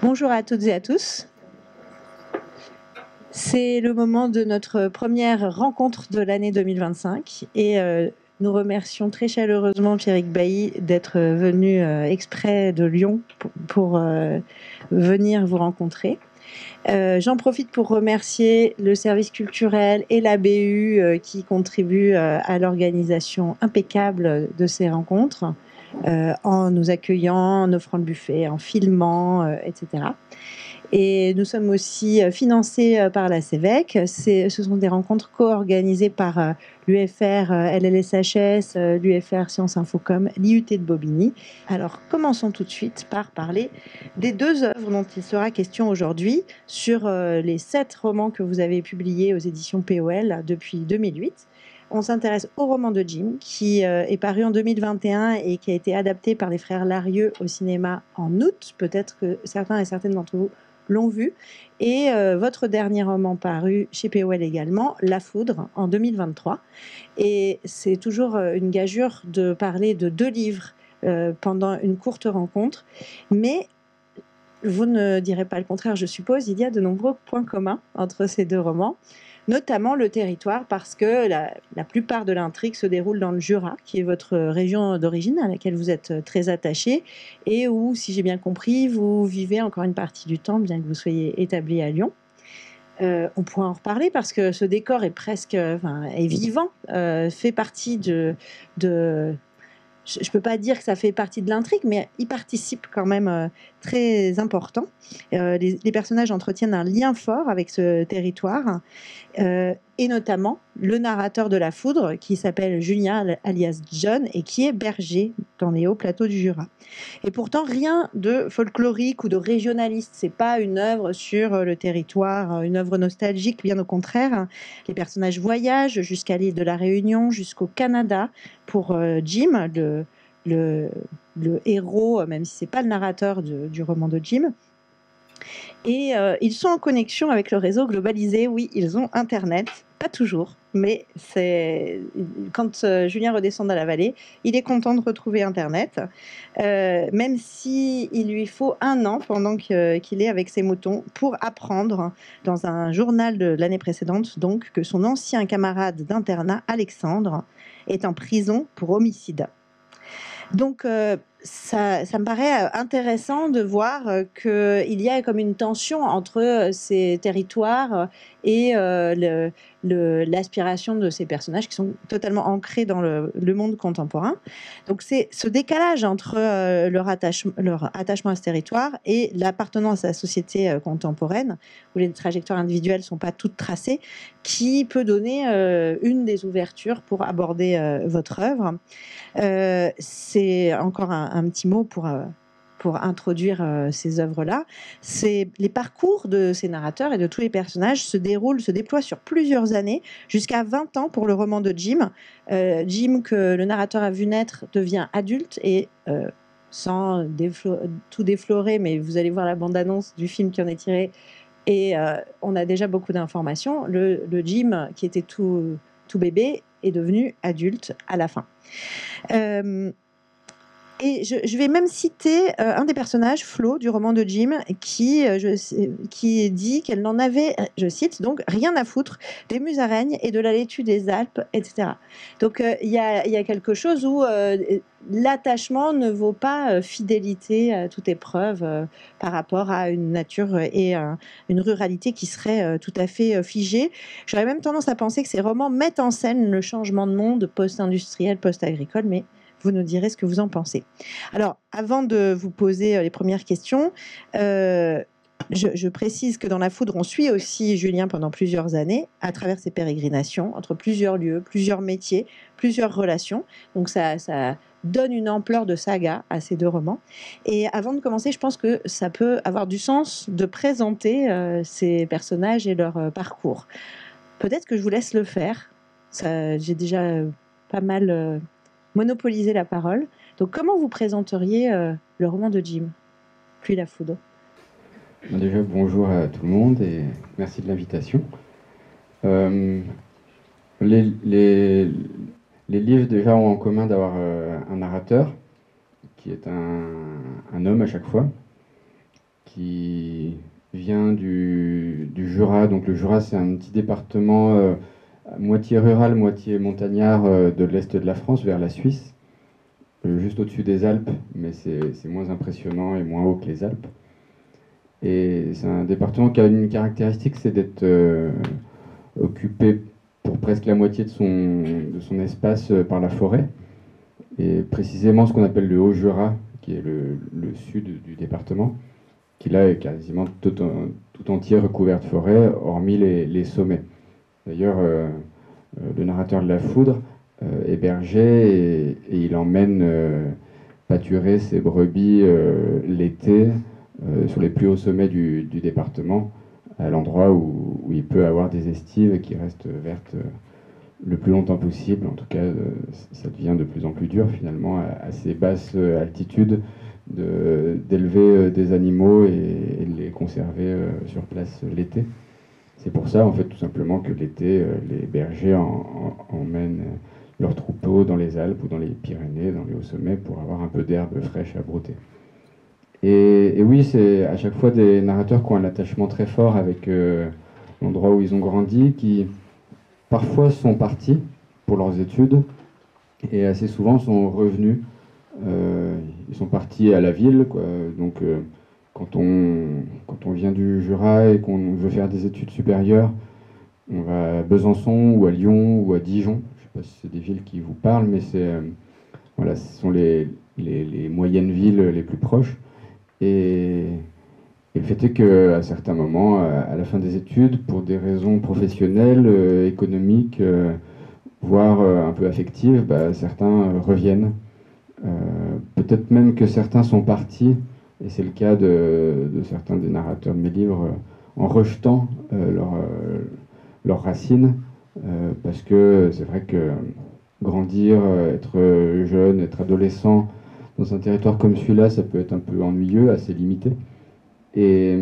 Bonjour à toutes et à tous. C'est le moment de notre première rencontre de l'année 2025 et nous remercions très chaleureusement Pierrick Bailly d'être venu exprès de Lyon pour venir vous rencontrer. J'en profite pour remercier le service culturel et la BU qui contribuent à l'organisation impeccable de ces rencontres, en nous accueillant, en offrant le buffet, en filmant, etc. Et nous sommes aussi financés par la CEVEC. Ce sont des rencontres co-organisées par l'UFR LLSHS, l'UFR Sciences Infocom, l'IUT de Bobigny. Alors, commençons tout de suite par parler des deux œuvres dont il sera question aujourd'hui sur les 7 romans que vous avez publiés aux éditions POL depuis 2008. On s'intéresse au roman de Jim, qui est paru en 2021 et qui a été adapté par les frères Larieux au cinéma en août. Peut-être que certains et certaines d'entre vous l'ont vu. Et votre dernier roman paru chez POL également, La Foudre, en 2023. Et c'est toujours une gageure de parler de 2 livres pendant une courte rencontre. Mais vous ne direz pas le contraire, je suppose, il y a de nombreux points communs entre ces 2 romans, notamment le territoire, parce que la plupart de l'intrigue se déroule dans le Jura, qui est votre région d'origine, à laquelle vous êtes très attaché, et où, si j'ai bien compris, vous vivez encore une partie du temps, bien que vous soyez établi à Lyon. On pourra en reparler parce que ce décor est presque, est vivant, fait partie de je ne peux pas dire que ça fait partie de l'intrigue, mais il participe quand même très important. Les personnages entretiennent un lien fort avec ce territoire, et notamment le narrateur de La Foudre, qui s'appelle Julien alias John, et qui est berger dans les hauts plateaux du Jura. Et pourtant, rien de folklorique ou de régionaliste. C'est pas une œuvre sur le territoire, une œuvre nostalgique, bien au contraire. Les personnages voyagent jusqu'à l'île de la Réunion, jusqu'au Canada, pour Jim, le héros, même si c'est pas le narrateur du roman de Jim. Et ils sont en connexion avec le réseau globalisé. Oui, ils ont Internet, pas toujours, mais quand Julien redescend dans la vallée, il est content de retrouver Internet, même si il lui faut 1 an pendant qu'il est avec ses moutons pour apprendre dans un journal de l'année précédente, donc, que son ancien camarade d'internat, Alexandre, est en prison pour homicide. Donc, ça me paraît intéressant de voir qu'il y a comme une tension entre ces territoires et l'aspiration de ces personnages qui sont totalement ancrés dans le monde contemporain. Donc, c'est ce décalage entre leur attachement à ce territoire et l'appartenance à la société contemporaine, où les trajectoires individuelles ne sont pas toutes tracées, qui peut donner une des ouvertures pour aborder votre œuvre. C'est encore un petit mot pour introduire ces œuvres-là. Les parcours de ces narrateurs et de tous les personnages se déploient sur plusieurs années, jusqu'à 20 ans pour le roman de Jim. Jim, que le narrateur a vu naître, devient adulte et sans tout déflorer, mais vous allez voir la bande-annonce du film qui en est tiré, et on a déjà beaucoup d'informations. Le Jim, qui était tout bébé, est devenu adulte à la fin. Et je vais même citer un des personnages, Flo, du roman de Jim, qui dit qu'elle n'en avait, je cite, donc rien à foutre des musaraignes et de la laitue des Alpes, etc. Donc il y a quelque chose où l'attachement ne vaut pas fidélité à toute épreuve par rapport à une nature et une ruralité qui serait tout à fait figée. J'aurais même tendance à penser que ces romans mettent en scène le changement de monde post-industriel, post-agricole, mais vous nous direz ce que vous en pensez. Alors, avant de vous poser les premières questions, je précise que dans La Foudre, on suit aussi Julien pendant plusieurs années, à travers ses pérégrinations, entre plusieurs lieux, plusieurs métiers, plusieurs relations. Donc, ça donne une ampleur de saga à ces 2 romans. Et avant de commencer, je pense que ça peut avoir du sens de présenter ces personnages et leur parcours. Peut-être que je vous laisse le faire. J'ai déjà pas mal monopolisé la parole. Donc, comment vous présenteriez le roman de Jim, puis La Foudre? Déjà, bonjour à tout le monde et merci de l'invitation. Les livres déjà ont en commun d'avoir un narrateur qui est un homme à chaque fois, qui vient du Jura. Donc le Jura, c'est un petit département moitié rural, moitié montagnard de l'est de la France, vers la Suisse, juste au-dessus des Alpes, mais c'est moins impressionnant et moins haut que les Alpes. Et c'est un département qui a une caractéristique, c'est d'être occupé pour presque la moitié de son espace par la forêt, et précisément ce qu'on appelle le Haut-Jura, qui est le sud du département, qui là est quasiment tout entier recouvert de forêt, hormis les sommets. D'ailleurs, le narrateur de La Foudre est berger et il emmène pâturer ses brebis l'été sur les plus hauts sommets du département, à l'endroit où il peut avoir des estives qui restent vertes le plus longtemps possible. En tout cas, ça devient de plus en plus dur finalement à ces basses altitudes d'élever des animaux et de les conserver sur place l'été. C'est pour ça, en fait, tout simplement que l'été, les bergers emmènent leurs troupeaux dans les Alpes ou dans les Pyrénées, dans les hauts sommets, pour avoir un peu d'herbe fraîche à brouter. Et oui, c'est à chaque fois des narrateurs qui ont un attachement très fort avec l'endroit où ils ont grandi, qui parfois sont partis pour leurs études et assez souvent sont revenus. Ils sont partis à la ville, quoi. Donc quand on vient du Jura et qu'on veut faire des études supérieures, on va à Besançon ou à Lyon ou à Dijon. Je ne sais pas si c'est des villes qui vous parlent, mais voilà, ce sont les moyennes villes les plus proches. Et le fait est qu'à certains moments, à la fin des études, pour des raisons professionnelles, économiques, voire un peu affectives, certains reviennent. Peut-être même que certains sont partis, et c'est le cas de certains des narrateurs de mes livres, en rejetant leurs racines, parce que c'est vrai que grandir, être jeune, être adolescent dans un territoire comme celui-là, ça peut être un peu ennuyeux, assez limité. Et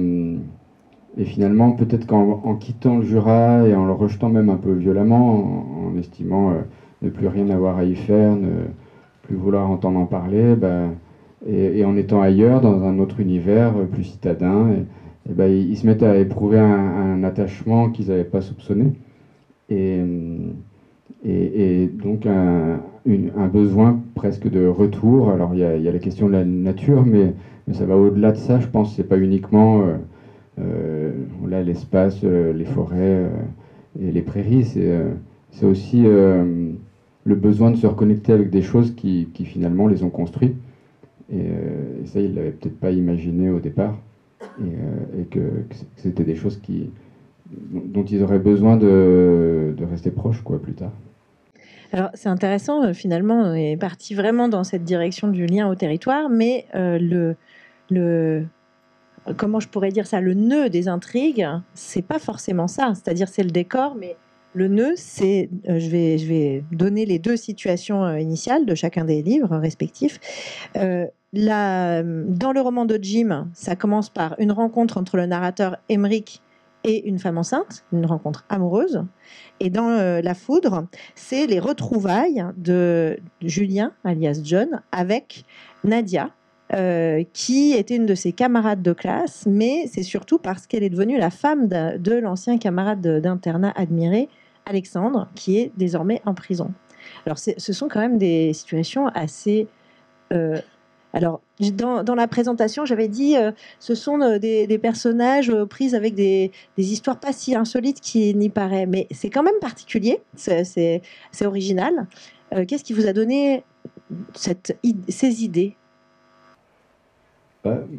finalement, peut-être qu'en quittant le Jura et en le rejetant même un peu violemment, en estimant ne plus rien avoir à y faire, ne plus vouloir entendre en parler, et en étant ailleurs, dans un autre univers plus citadin, ils se mettent à éprouver un attachement qu'ils n'avaient pas soupçonné. Et donc un besoin presque de retour. Alors il y a la question de la nature, mais ça va au-delà de ça, je pense. C'est pas uniquement là l'espace, les forêts et les prairies. C'est aussi le besoin de se reconnecter avec des choses qui finalement les ont construits. Et ça, ils l'avaient peut-être pas imaginé au départ, et que c'était des choses dont ils auraient besoin de rester proches, quoi, plus tard. Alors, c'est intéressant, finalement, on est parti vraiment dans cette direction du lien au territoire, mais comment je pourrais dire ça, le nœud des intrigues, c'est pas forcément ça. C'est-à-dire, c'est le décor, mais le nœud, c'est, je vais donner les deux situations initiales de chacun des livres respectifs. Dans le roman de Jim, ça commence par une rencontre entre le narrateur Emmerich et une femme enceinte, une rencontre amoureuse. Et dans La Foudre, c'est les retrouvailles de Julien, alias John, avec Nadia, qui était une de ses camarades de classe, mais c'est surtout parce qu'elle est devenue la femme de l'ancien camarade d'internat admiré, Alexandre, qui est désormais en prison. Alors, ce sont quand même des situations assez... alors, dans la présentation, j'avais dit ce sont des personnages pris avec des histoires pas si insolites qu'il n'y paraît, mais c'est quand même particulier, c'est original. Qu'est-ce qui vous a donné ces idées ?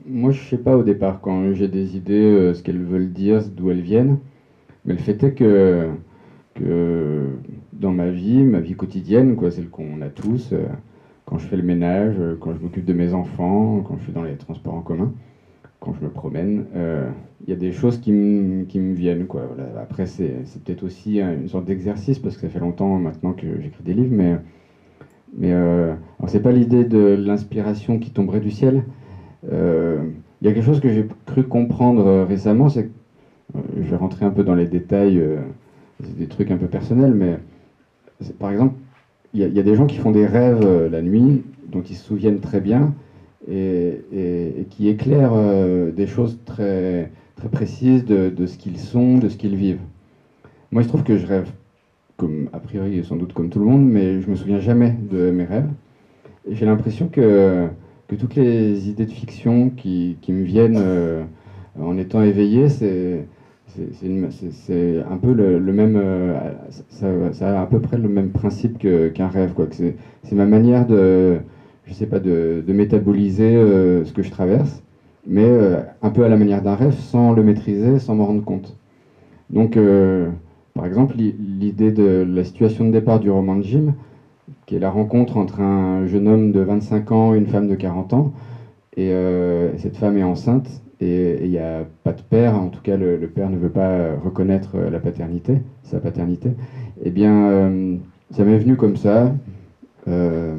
Moi, je sais pas au départ, quand j'ai des idées, ce qu'elles veulent dire, d'où elles viennent, mais le fait est que dans ma vie quotidienne, quoi, celle qu'on a tous, quand je fais le ménage, quand je m'occupe de mes enfants, quand je suis dans les transports en commun, quand je me promène, il y a des choses qui me viennent, quoi. Voilà. Après, c'est peut-être aussi une sorte d'exercice, parce que ça fait longtemps maintenant que j'écris des livres, mais alors c'est pas l'idée de l'inspiration qui tomberait du ciel. Il y a quelque chose que j'ai cru comprendre récemment, c'est que je vais rentrer un peu dans les détails, c'est des trucs un peu personnels, mais par exemple, il y a des gens qui font des rêves la nuit, dont ils se souviennent très bien, et qui éclairent des choses très, très précises de ce qu'ils sont, de ce qu'ils vivent. Moi, il se trouve que je rêve, comme, a priori, sans doute comme tout le monde, mais je me souviens jamais de mes rêves. Et j'ai l'impression que toutes les idées de fiction qui me viennent en étant éveillé, c'est un peu le même, ça a à peu près le même principe qu'un rêve, quoi. Que c'est ma manière je sais pas, de métaboliser ce que je traverse, mais un peu à la manière d'un rêve, sans le maîtriser, sans m'en rendre compte. Donc, par exemple, l'idée de la situation de départ du roman de Jim, qui est la rencontre entre un jeune homme de 25 ans et une femme de 40 ans, et cette femme est enceinte, et il n'y a pas de père, en tout cas le père ne veut pas reconnaître la paternité, sa paternité. Eh bien, ça m'est venu comme ça, euh,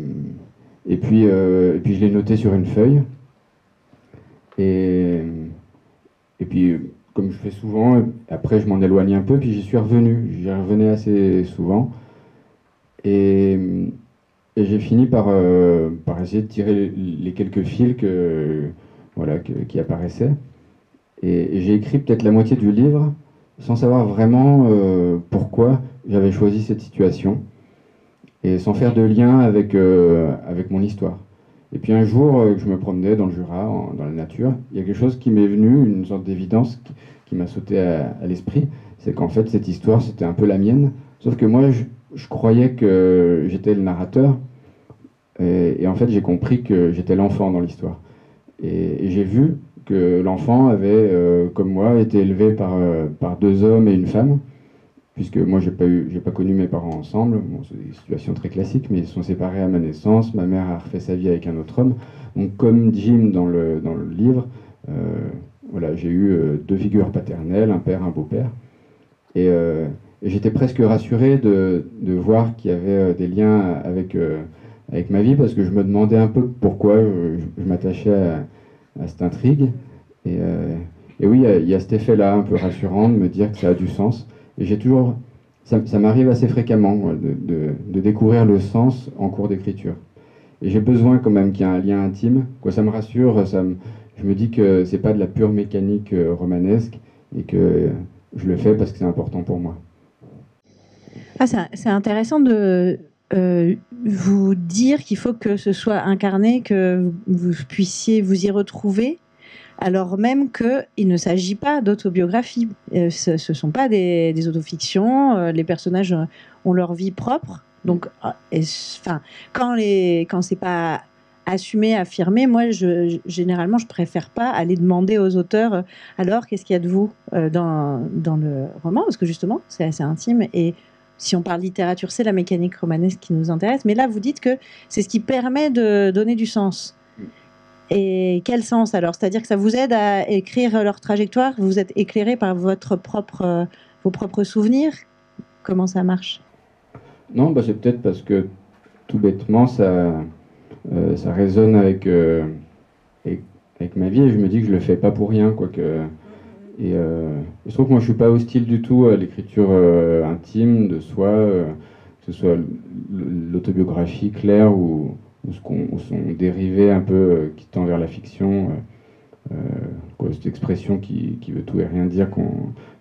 et puis je l'ai noté sur une feuille, et, et puis comme je fais souvent, après je m'en éloigne un peu, puis j'y revenais assez souvent, et, et j'ai fini par essayer de tirer les quelques fils qui apparaissaient. Et j'ai écrit peut-être la moitié du livre sans savoir vraiment pourquoi j'avais choisi cette situation et sans faire de lien avec mon histoire. Et puis un jour, que je me promenais dans le Jura, dans la nature, il y a quelque chose qui m'est venu, une sorte d'évidence qui m'a sauté à l'esprit. C'est qu'en fait, cette histoire, c'était un peu la mienne. Sauf que moi, je croyais que j'étais le narrateur. Et en fait, j'ai compris que j'étais l'enfant dans l'histoire. Et j'ai vu que l'enfant avait, comme moi, été élevé par deux hommes et une femme, puisque moi, j'ai pas connu mes parents ensemble. Bon, c'est des situations très classiques, mais ils se sont séparés à ma naissance. Ma mère a refait sa vie avec un autre homme. Donc, comme Jim dans le livre, euh, voilà, j'ai eu deux figures paternelles, un père, un beau-père. Et j'étais presque rassuré de voir qu'il y avait des liens avec ma vie, parce que je me demandais un peu pourquoi je m'attachais à cette intrigue. Et, euh, et oui, il y a cet effet-là un peu rassurant de me dire que ça a du sens. Et j'ai toujours, ça m'arrive assez fréquemment moi, de découvrir le sens en cours d'écriture. Et j'ai besoin quand même qu'il y ait un lien intime. Quoi, ça me rassure, je me dis que c'est pas de la pure mécanique romanesque et que je le fais parce que c'est important pour moi. Ah, c'est intéressant de vous dire qu'il faut que ce soit incarné, que vous puissiez vous y retrouver, alors même qu'il ne s'agit pas d'autobiographie. Ce ne sont pas des autofictions, les personnages ont leur vie propre. Donc, enfin, quand c'est pas assumé, affirmé, moi, généralement, je préfère pas aller demander aux auteurs, alors, qu'est-ce qu'il y a de vous dans le roman, parce que justement, c'est assez intime. Et si on parle littérature, c'est la mécanique romanesque qui nous intéresse. Mais là, vous dites que c'est ce qui permet de donner du sens. Et quel sens alors? C'est-à-dire que ça vous aide à écrire leur trajectoire? Vous êtes éclairé par vos propres souvenirs? Comment ça marche? Non, bah, c'est peut-être parce que tout bêtement, ça résonne avec, avec ma vie et je me dis que je le fais pas pour rien. Quoi, je trouve que moi je suis pas hostile du tout à l'écriture intime de soi, que ce soit l'autobiographie claire ou son dérivé un peu qui tend vers la fiction. Cette expression qui veut tout et rien dire,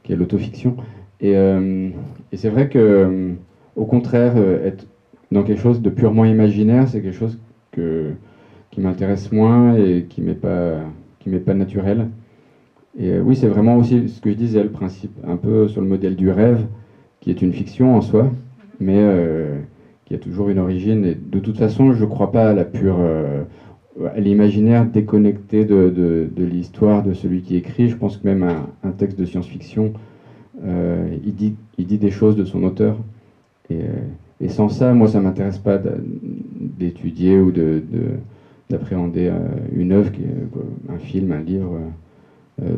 qui est l'autofiction. Et c'est vrai que, au contraire, être dans quelque chose de purement imaginaire, c'est quelque chose qui m'intéresse moins et qui m'est pas naturel. Et oui, c'est vraiment aussi ce que je disais, le principe, un peu sur le modèle du rêve, qui est une fiction en soi, mais qui a toujours une origine. Et de toute façon, je ne crois pas à la pure, à l'imaginaire déconnecté de l'histoire de celui qui écrit. Je pense que même un texte de science-fiction, il dit des choses de son auteur. Et sans ça, moi, ça m'intéresse pas d'étudier ou d'appréhender une œuvre, un film, un livre,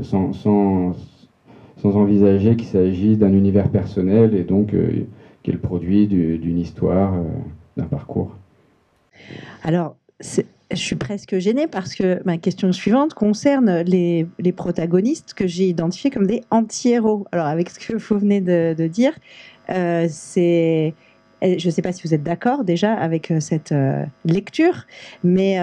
sans envisager qu'il s'agit d'un univers personnel et donc qui est le produit d'une histoire, d'un parcours. Alors, je suis presque gênée parce que ma question suivante concerne les protagonistes que j'ai identifiés comme des anti-héros. Alors, avec ce que vous venez de dire, c'est Et je ne sais pas si vous êtes d'accord déjà avec cette lecture, mais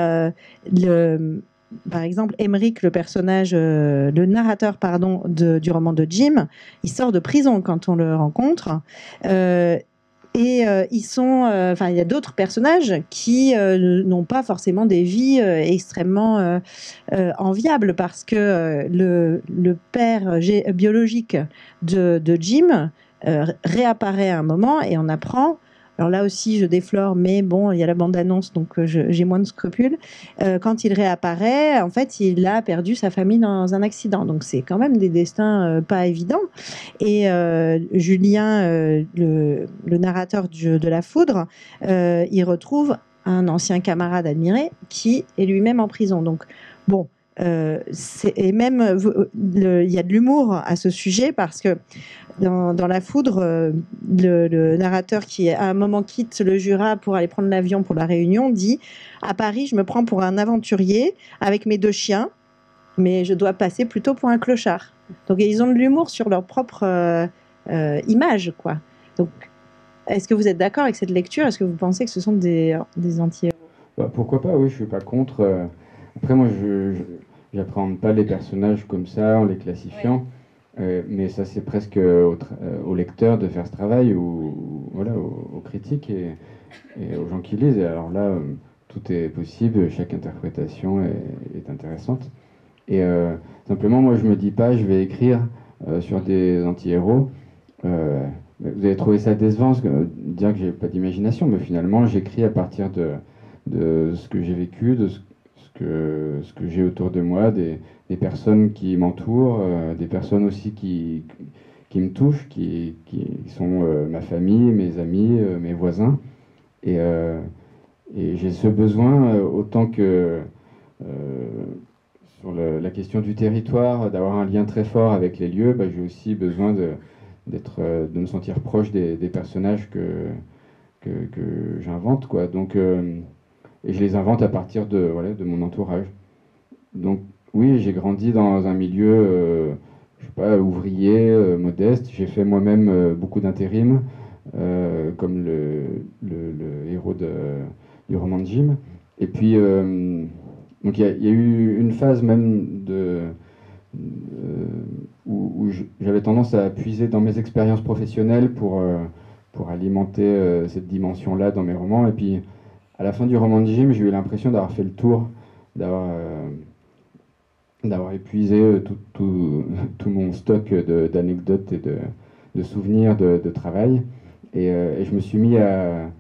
par exemple, Emmerich, le narrateur, pardon, du roman de Jim, il sort de prison quand on le rencontre. Il y a d'autres personnages qui n'ont pas forcément des vies extrêmement enviables parce que le père biologique de Jim réapparaît à un moment et on apprend. Alors là aussi, je déflore, mais bon, il y a la bande-annonce, donc j'ai moins de scrupules. Quand il réapparaît, en fait, il a perdu sa famille dans un accident. Donc c'est quand même des destins pas évidents. Et Julien, le narrateur de La Foudre, il retrouve un ancien camarade admiré qui est lui-même en prison. Donc, bon, et même, il y a de l'humour à ce sujet parce que dans La Foudre, le narrateur qui, à un moment, quitte le Jura pour aller prendre l'avion pour la Réunion dit « À Paris, je me prends pour un aventurier avec mes 2 chiens, mais je dois passer plutôt pour un clochard. » Donc, ils ont de l'humour sur leur propre image, quoi. Donc, est-ce que vous êtes d'accord avec cette lecture? Est-ce que vous pensez que ce sont des anti-héros? Bah, pourquoi pas, oui, je suis pas contre. Après, moi, j'appréhende pas les personnages comme ça, en les classifiant. Mais ça, c'est presque au lecteur de faire ce travail, ou voilà, aux critiques et aux gens qui lisent. Et alors là, tout est possible, chaque interprétation est intéressante. Et simplement, moi, je me dis pas, je vais écrire sur des anti-héros. Vous avez trouvé ça décevant, dire que j'ai pas d'imagination, mais finalement, j'écris à partir de ce que j'ai vécu, de ce que j'ai autour de moi, des personnes qui m'entourent, des personnes aussi qui me touchent, qui sont ma famille, mes amis, mes voisins. Et, et j'ai ce besoin, autant que sur la question du territoire, d'avoir un lien très fort avec les lieux, bah, j'ai aussi besoin de me sentir proche des personnages que j'invente, quoi. Donc, et je les invente à partir voilà, de mon entourage. Donc oui, j'ai grandi dans un milieu, je sais pas, ouvrier, modeste. J'ai fait moi-même beaucoup d'intérim, comme le héros du roman de Jim. Et puis, donc il y a eu une phase même où j'avais tendance à puiser dans mes expériences professionnelles pour alimenter cette dimension-là dans mes romans. Et puis, à la fin du roman de Jim, j'ai eu l'impression d'avoir fait le tour, d'avoir épuisé tout mon stock d'anecdotes et de souvenirs de travail. Et je me suis mis à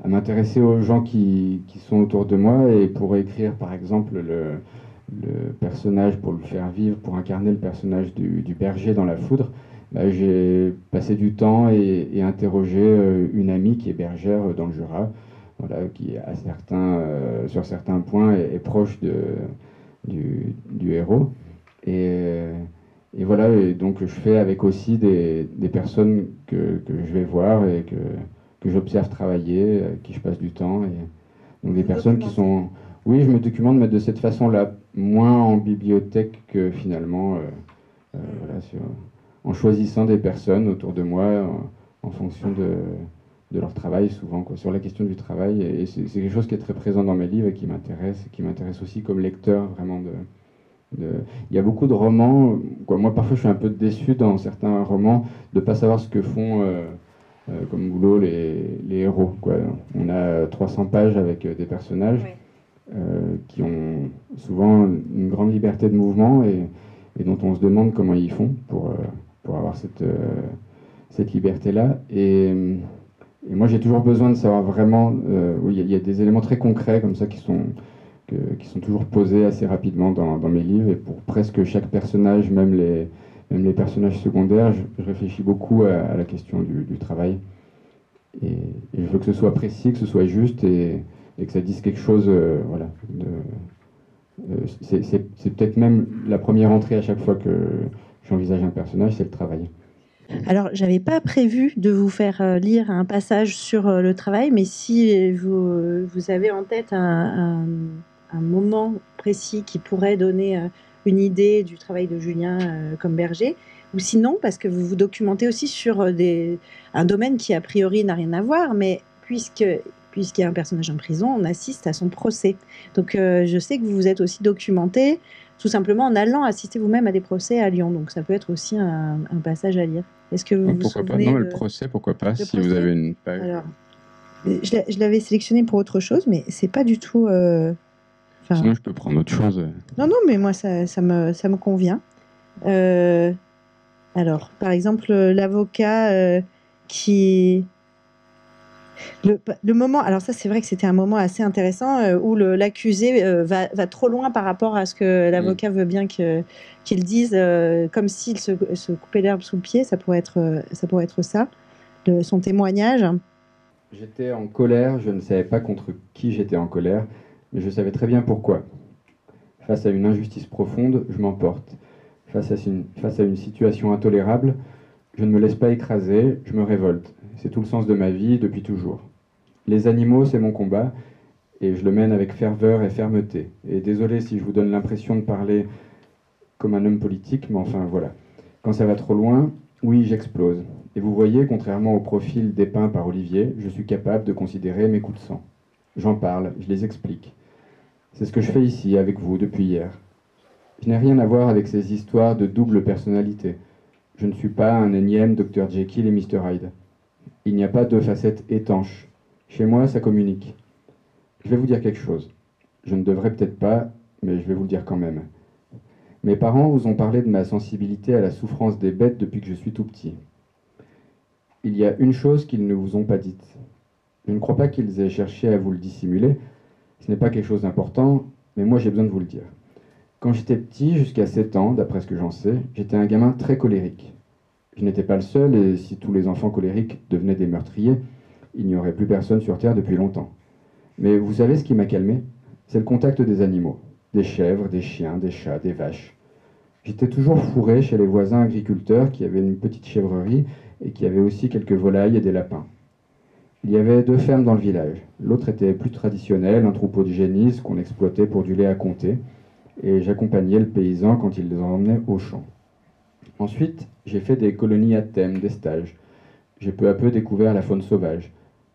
m'intéresser aux gens qui sont autour de moi, et pour écrire par exemple le personnage, pour le faire vivre, pour incarner le personnage du berger dans La Foudre, bah, j'ai passé du temps et interrogé une amie qui est bergère dans le Jura, voilà, qui sur certains points est proche du héros. Et voilà, et donc je fais avec aussi des personnes que je vais voir et que j'observe travailler, avec qui je passe du temps. Et donc des personnes qui sont... Oui, je me documente, mais de cette façon-là, moins en bibliothèque que finalement, voilà, en choisissant des personnes autour de moi en fonction de leur travail, souvent, quoi, sur la question du travail. Et c'est quelque chose qui est très présent dans mes livres et qui m'intéresse aussi comme lecteur, vraiment. Il y a beaucoup de romans, quoi. Moi, parfois, je suis un peu déçu dans certains romans de ne pas savoir ce que font comme boulot les héros, quoi. On a 300 pages avec des personnages. Oui. Qui ont souvent une grande liberté de mouvement et dont on se demande comment ils font pour avoir cette liberté-là. Et moi, j'ai toujours besoin de savoir vraiment... oui, il y a des éléments très concrets comme ça qui sont toujours posés assez rapidement dans mes livres. Et pour presque chaque personnage, même les personnages secondaires, je réfléchis beaucoup à la question du travail. Et je veux que ce soit précis, que ce soit juste et que ça dise quelque chose, voilà. C'est peut-être même la première entrée à chaque fois que j'envisage un personnage, c'est le travail. Alors, j'avais pas prévu de vous faire lire un passage sur le travail, mais si vous avez en tête un moment précis qui pourrait donner une idée du travail de Julien comme berger, ou sinon parce que vous vous documentez aussi sur un domaine qui a priori n'a rien à voir, mais puisqu'il y a un personnage en prison, on assiste à son procès. Donc je sais que vous vous êtes aussi documenté, tout simplement en allant assister vous-même à des procès à Lyon. Donc ça peut être aussi un passage à lire. Est-ce que vous vous Pourquoi pas? souvenez Non, mais le procès, pourquoi pas, si vous procès avez une page. Alors, je l'avais sélectionné pour autre chose, mais c'est pas du tout. Sinon, je peux prendre autre chose. Non, mais moi, ça me convient. Alors, par exemple, l'avocat qui. Le moment, alors ça c'est vrai que c'était un moment assez intéressant où l'accusé va trop loin par rapport à ce que l'avocat veut bien qu'il dise, comme s'il se coupait l'herbe sous le pied, ça pourrait être ça, son témoignage. J'étais en colère, je ne savais pas contre qui j'étais en colère, mais je savais très bien pourquoi. Face à une injustice profonde, je m'emporte. Face à une situation intolérable, je ne me laisse pas écraser, je me révolte. C'est tout le sens de ma vie depuis toujours. Les animaux, c'est mon combat, et je le mène avec ferveur et fermeté. Et désolé si je vous donne l'impression de parler comme un homme politique, mais enfin voilà. Quand ça va trop loin, oui, j'explose. Et vous voyez, contrairement au profil dépeint par Olivier, je suis capable de considérer mes coups de sang. J'en parle, je les explique. C'est ce que je fais ici, avec vous, depuis hier. Je n'ai rien à voir avec ces histoires de double personnalité. Je ne suis pas un énième Dr Jekyll et Mr Hyde. Il n'y a pas deux facettes étanches. Chez moi, ça communique. Je vais vous dire quelque chose. Je ne devrais peut-être pas, mais je vais vous le dire quand même. Mes parents vous ont parlé de ma sensibilité à la souffrance des bêtes depuis que je suis tout petit. Il y a une chose qu'ils ne vous ont pas dite. Je ne crois pas qu'ils aient cherché à vous le dissimuler. Ce n'est pas quelque chose d'important, mais moi j'ai besoin de vous le dire. Quand j'étais petit, jusqu'à 7 ans, d'après ce que j'en sais, j'étais un gamin très colérique. Je n'étais pas le seul, et si tous les enfants colériques devenaient des meurtriers, il n'y aurait plus personne sur Terre depuis longtemps. Mais vous savez ce qui m'a calmé? C'est le contact des animaux. Des chèvres, des chiens, des chats, des vaches. J'étais toujours fourré chez les voisins agriculteurs qui avaient une petite chèvrerie et qui avaient aussi quelques volailles et des lapins. Il y avait 2 fermes dans le village. L'autre était plus traditionnelle, un troupeau de génisses qu'on exploitait pour du lait à compter, et j'accompagnais le paysan quand il les emmenait au champ. Ensuite, j'ai fait des colonies à thème, des stages. J'ai peu à peu découvert la faune sauvage.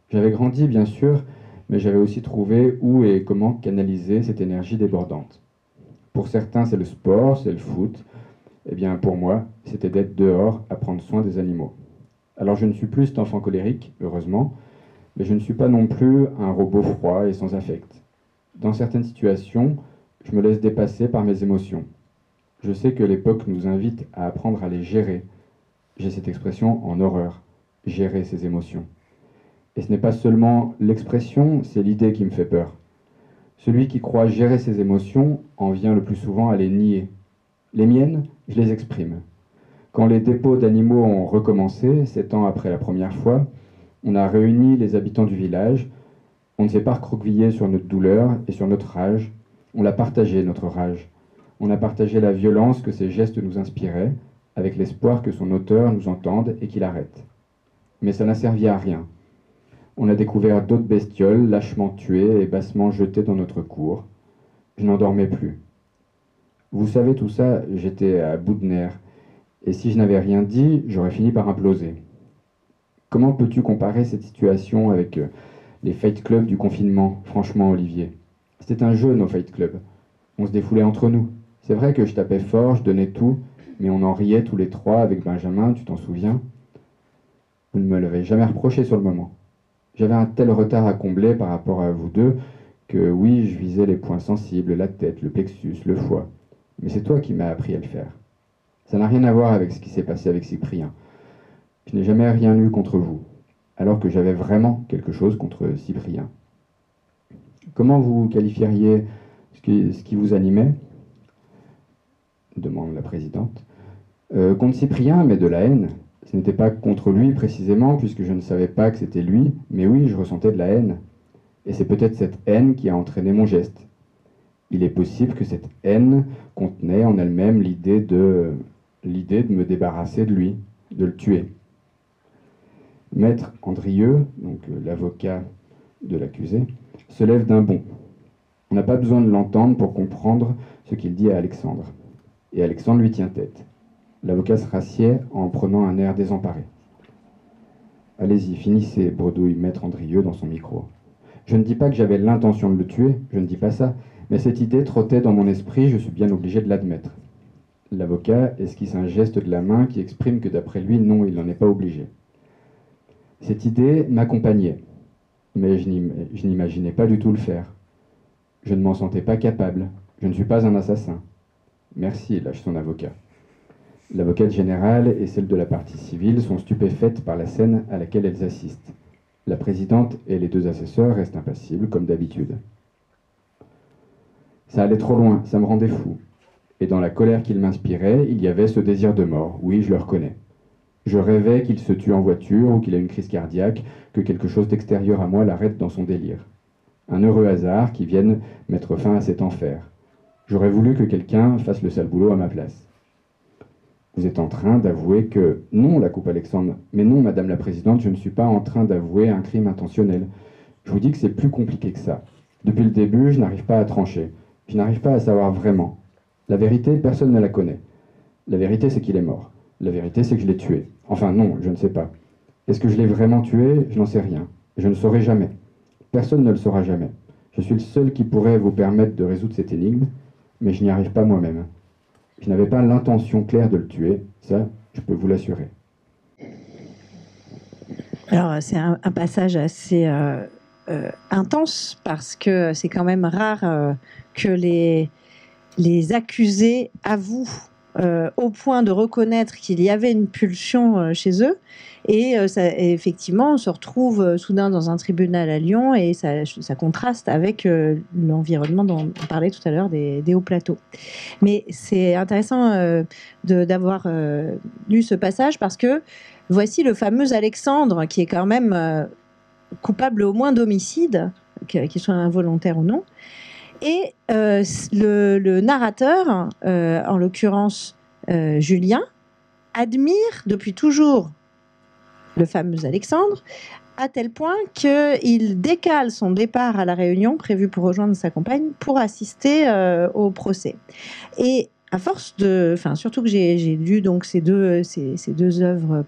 J'avais grandi, bien sûr, mais j'avais aussi trouvé où et comment canaliser cette énergie débordante. Pour certains, c'est le sport, c'est le foot. Eh bien, pour moi, c'était d'être dehors à prendre soin des animaux. Alors, je ne suis plus cet enfant colérique, heureusement, mais je ne suis pas non plus un robot froid et sans affect. Dans certaines situations, je me laisse dépasser par mes émotions. Je sais que l'époque nous invite à apprendre à les gérer. J'ai cette expression en horreur, gérer ses émotions. Et ce n'est pas seulement l'expression, c'est l'idée qui me fait peur. Celui qui croit gérer ses émotions en vient le plus souvent à les nier. Les miennes, je les exprime. Quand les dépôts d'animaux ont recommencé, 7 ans après la première fois, on a réuni les habitants du village. On ne s'est pas recroquevillé sur notre douleur et sur notre rage. On l'a partagé, notre rage. On a partagé la violence que ces gestes nous inspiraient, avec l'espoir que son auteur nous entende et qu'il arrête. Mais ça n'a servi à rien. On a découvert d'autres bestioles lâchement tuées et bassement jetées dans notre cour. Je n'en dormais plus. Vous savez, tout ça, j'étais à bout de nerfs. Et si je n'avais rien dit, j'aurais fini par imploser. Comment peux-tu comparer cette situation avec les fight clubs du confinement, franchement, Olivier? C'était un jeu, nos fight clubs. On se défoulait entre nous. C'est vrai que je tapais fort, je donnais tout, mais on en riait tous les 3 avec Benjamin, tu t'en souviens? Vous ne me l'avez jamais reproché sur le moment. J'avais un tel retard à combler par rapport à vous deux que oui, je visais les points sensibles, la tête, le plexus, le foie. Mais c'est toi qui m'as appris à le faire. Ça n'a rien à voir avec ce qui s'est passé avec Cyprien. Je n'ai jamais rien eu contre vous, alors que j'avais vraiment quelque chose contre Cyprien. Comment vous qualifieriez ce qui vous animait? Demande la présidente. Contre Cyprien, mais de la haine. Ce n'était pas contre lui précisément, puisque je ne savais pas que c'était lui, mais oui, je ressentais de la haine. Et c'est peut-être cette haine qui a entraîné mon geste. Il est possible que cette haine contenait en elle-même l'idée de me débarrasser de lui, de le tuer. Maître Andrieux, donc l'avocat de l'accusé, se lève d'un bond. On n'a pas besoin de l'entendre pour comprendre ce qu'il dit à Alexandre. et Alexandre lui tient tête. L'avocat se rassied en prenant un air désemparé. « Allez-y, finissez, bredouille maître Andrieux dans son micro. Je ne dis pas que j'avais l'intention de le tuer, je ne dis pas ça, mais cette idée trottait dans mon esprit, je suis bien obligé de l'admettre. » L'avocat esquisse un geste de la main qui exprime que d'après lui, non, il n'en est pas obligé. Cette idée m'accompagnait, mais je n'imaginais pas du tout le faire. Je ne m'en sentais pas capable, je ne suis pas un assassin. Merci, lâche son avocat. L'avocate générale et celle de la partie civile sont stupéfaites par la scène à laquelle elles assistent. La présidente et les deux assesseurs restent impassibles, comme d'habitude. Ça allait trop loin, ça me rendait fou. Et dans la colère qu'il m'inspirait, il y avait ce désir de mort. Oui, je le reconnais. Je rêvais qu'il se tue en voiture ou qu'il a une crise cardiaque, que quelque chose d'extérieur à moi l'arrête dans son délire. Un heureux hasard qui vienne mettre fin à cet enfer. J'aurais voulu que quelqu'un fasse le sale boulot à ma place. Vous êtes en train d'avouer que... Non, la coupe Alexandre. Mais non, Madame la Présidente, je ne suis pas en train d'avouer un crime intentionnel. Je vous dis que c'est plus compliqué que ça. Depuis le début, je n'arrive pas à trancher. Je n'arrive pas à savoir vraiment. La vérité, personne ne la connaît. La vérité, c'est qu'il est mort. La vérité, c'est que je l'ai tué. Enfin non, je ne sais pas. Est-ce que je l'ai vraiment tué? Je n'en sais rien. Je ne saurai jamais. Personne ne le saura jamais. Je suis le seul qui pourrait vous permettre de résoudre cette énigme, mais je n'y arrive pas moi-même. Je n'avais pas l'intention claire de le tuer, ça, je peux vous l'assurer. Alors, c'est un passage assez intense, parce que c'est quand même rare que les accusés avouent au point de reconnaître qu'il y avait une pulsion chez eux. Et effectivement, on se retrouve soudain dans un tribunal à Lyon, et ça contraste avec l'environnement dont on parlait tout à l'heure des hauts plateaux. Mais c'est intéressant d'avoir lu ce passage, parce que voici le fameux Alexandre, qui est quand même coupable au moins d'homicide, qu'il soit involontaire ou non. Et le narrateur, en l'occurrence Julien, admire depuis toujours le fameux Alexandre, à tel point qu'il décale son départ à la Réunion, prévu pour rejoindre sa compagne, pour assister au procès. Et à force surtout que j'ai lu donc ces deux œuvres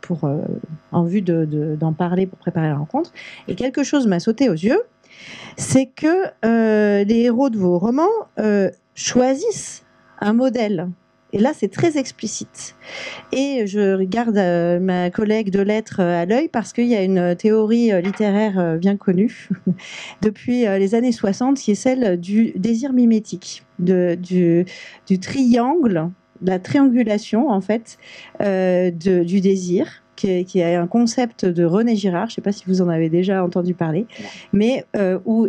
en vue d'en parler pour préparer la rencontre, et quelque chose m'a sauté aux yeux, c'est que les héros de vos romans choisissent un modèle. Et là, c'est très explicite. Et je regarde ma collègue de lettres à l'œil, parce qu'il y a une théorie littéraire bien connue depuis les années 60, qui est celle du désir mimétique, du triangle, de la triangulation, en fait, du désir, qui est un concept de René Girard. Je ne sais pas si vous en avez déjà entendu parler, mais où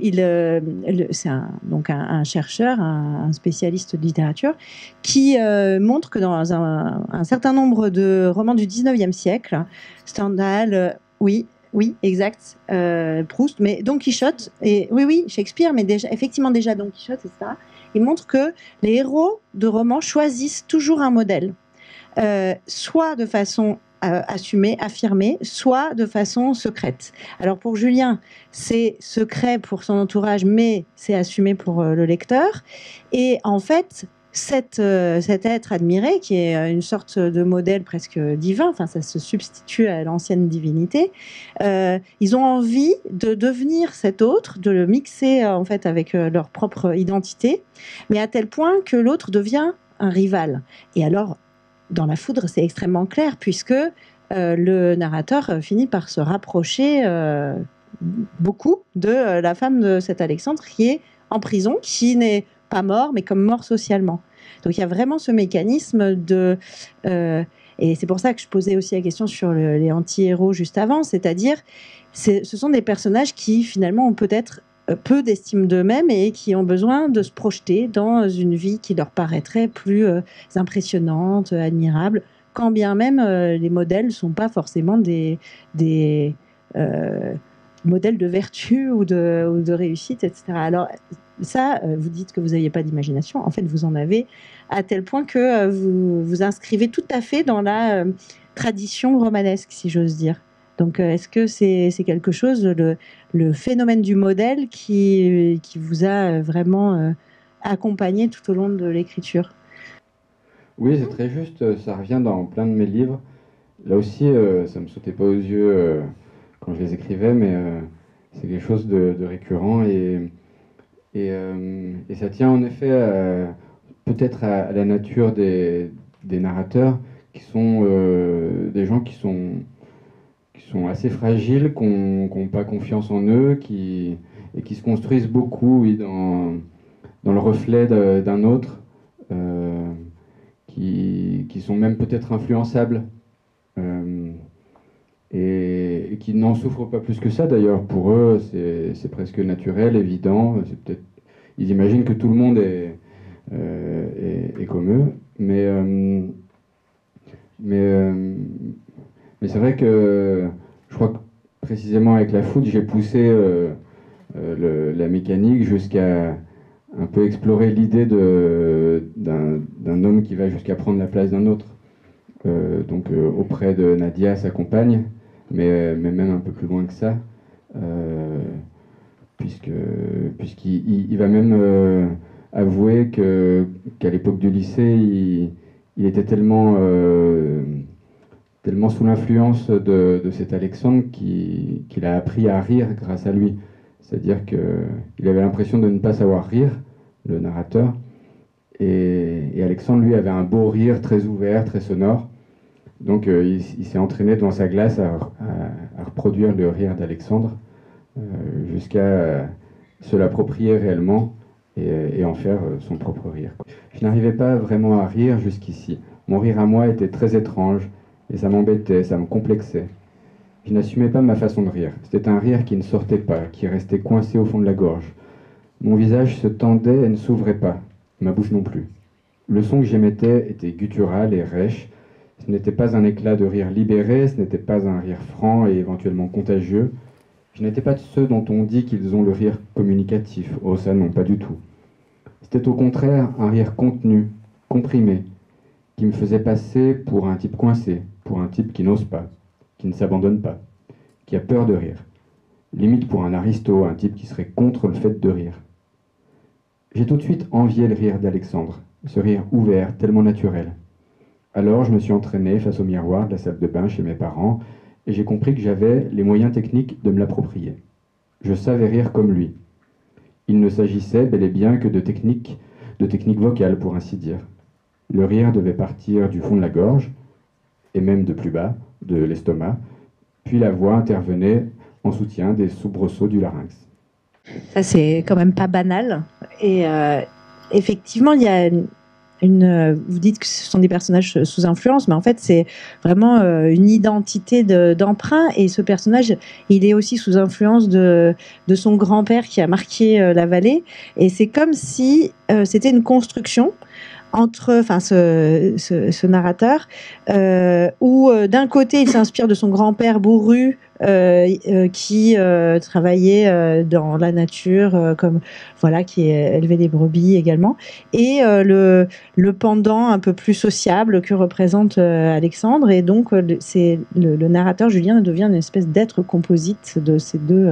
c'est un chercheur, un spécialiste de littérature, qui montre que dans un certain nombre de romans du 19e siècle, Stendhal, oui, exact, Proust, mais Don Quichotte, et oui, Shakespeare, mais effectivement déjà Don Quichotte, etc., il montre que les héros de romans choisissent toujours un modèle, soit de façon assumée, affirmée, soit de façon secrète. Alors pour Julien, c'est secret pour son entourage, mais c'est assumé pour le lecteur. Et en fait, cet être admiré, qui est une sorte de modèle presque divin, enfin ça se substitue à l'ancienne divinité, ils ont envie de devenir cet autre, de le mixer en fait avec leur propre identité, mais à tel point que l'autre devient un rival. Et alors, dans La Foudre, c'est extrêmement clair, puisque le narrateur finit par se rapprocher beaucoup de la femme de cet Alexandre, qui est en prison, qui n'est pas mort, mais comme mort socialement. Donc il y a vraiment ce mécanisme de... et c'est pour ça que je posais aussi la question sur les anti-héros juste avant, c'est-à-dire ce sont des personnages qui finalement ont peut-être peu d'estime d'eux-mêmes et qui ont besoin de se projeter dans une vie qui leur paraîtrait plus impressionnante, admirable, quand bien même les modèles ne sont pas forcément des modèles de vertu ou de réussite, etc. Alors ça, vous dites que vous n'aviez pas d'imagination. En fait, vous en avez à tel point que vous vous inscrivez tout à fait dans la tradition romanesque, si j'ose dire. Donc, est-ce que c'est quelque chose, le phénomène du modèle, qui vous a vraiment accompagné tout au long de l'écriture? Oui, c'est très juste, ça revient dans plein de mes livres. Là aussi, ça me sautait pas aux yeux quand je les écrivais, mais c'est quelque chose de récurrent et ça tient en effet peut-être à la nature des narrateurs qui sont des gens qui sont assez fragiles, qui n'ont pas confiance en eux, et qui se construisent beaucoup oui, dans le reflet d'un autre, euh, qui sont même peut-être influençables. euh, et qui n'en souffrent pas plus que ça d'ailleurs. Pour eux, c'est presque naturel, évident. C'est peut-être, ils imaginent que tout le monde est comme eux, mais, euh, mais c'est vrai que je crois que précisément avec la foot, j'ai poussé la mécanique jusqu'à un peu explorer l'idée d'un homme qui va jusqu'à prendre la place d'un autre. Auprès de Nadia, sa compagne, mais même un peu plus loin que ça, euh, puisque, puisqu'il va même avouer qu'à l'époque du lycée, il était tellement sous l'influence de cet Alexandre qu'il a appris à rire grâce à lui. C'est-à-dire qu'il avait l'impression de ne pas savoir rire, le narrateur, et Alexandre, lui, avait un beau rire très ouvert, très sonore. Donc il s'est entraîné devant sa glace à reproduire le rire d'Alexandre jusqu'à se l'approprier réellement et en faire son propre rire. Je n'arrivais pas vraiment à rire jusqu'ici. Mon rire à moi était très étrange et ça m'embêtait, ça me complexait. Je n'assumais pas ma façon de rire. C'était un rire qui ne sortait pas, qui restait coincé au fond de la gorge. Mon visage se tendait et ne s'ouvrait pas, ma bouche non plus. Le son que j'émettais était guttural et rêche. Ce n'était pas un éclat de rire libéré, ce n'était pas un rire franc et éventuellement contagieux. Je n'étais pas de ceux dont on dit qu'ils ont le rire communicatif. Oh ça non, pas du tout. C'était au contraire un rire contenu, comprimé, qui me faisait passer pour un type coincé, pour un type qui n'ose pas, qui ne s'abandonne pas, qui a peur de rire. Limite pour un aristo, un type qui serait contre le fait de rire. J'ai tout de suite envié le rire d'Alexandre, ce rire ouvert, tellement naturel. Alors je me suis entraîné face au miroir de la salle de bain chez mes parents et j'ai compris que j'avais les moyens techniques de me l'approprier. Je savais rire comme lui. Il ne s'agissait bel et bien que de technique vocale pour ainsi dire. Le rire devait partir du fond de la gorge et même de plus bas, de l'estomac, puis la voix intervenait en soutien des soubresauts du larynx. Ça, c'est quand même pas banal. Et effectivement, il y a vous dites que ce sont des personnages sous influence, mais en fait, c'est vraiment une identité d'emprunt. Et ce personnage, il est aussi sous influence de son grand-père qui a marqué la vallée. Et c'est comme si c'était une construction entre, enfin, ce narrateur, où d'un côté il s'inspire de son grand-père bourru qui travaillait dans la nature, comme voilà, qui élevait des brebis également, et le pendant un peu plus sociable que représente Alexandre, et donc le narrateur Julien devient une espèce d'être composite de ces deux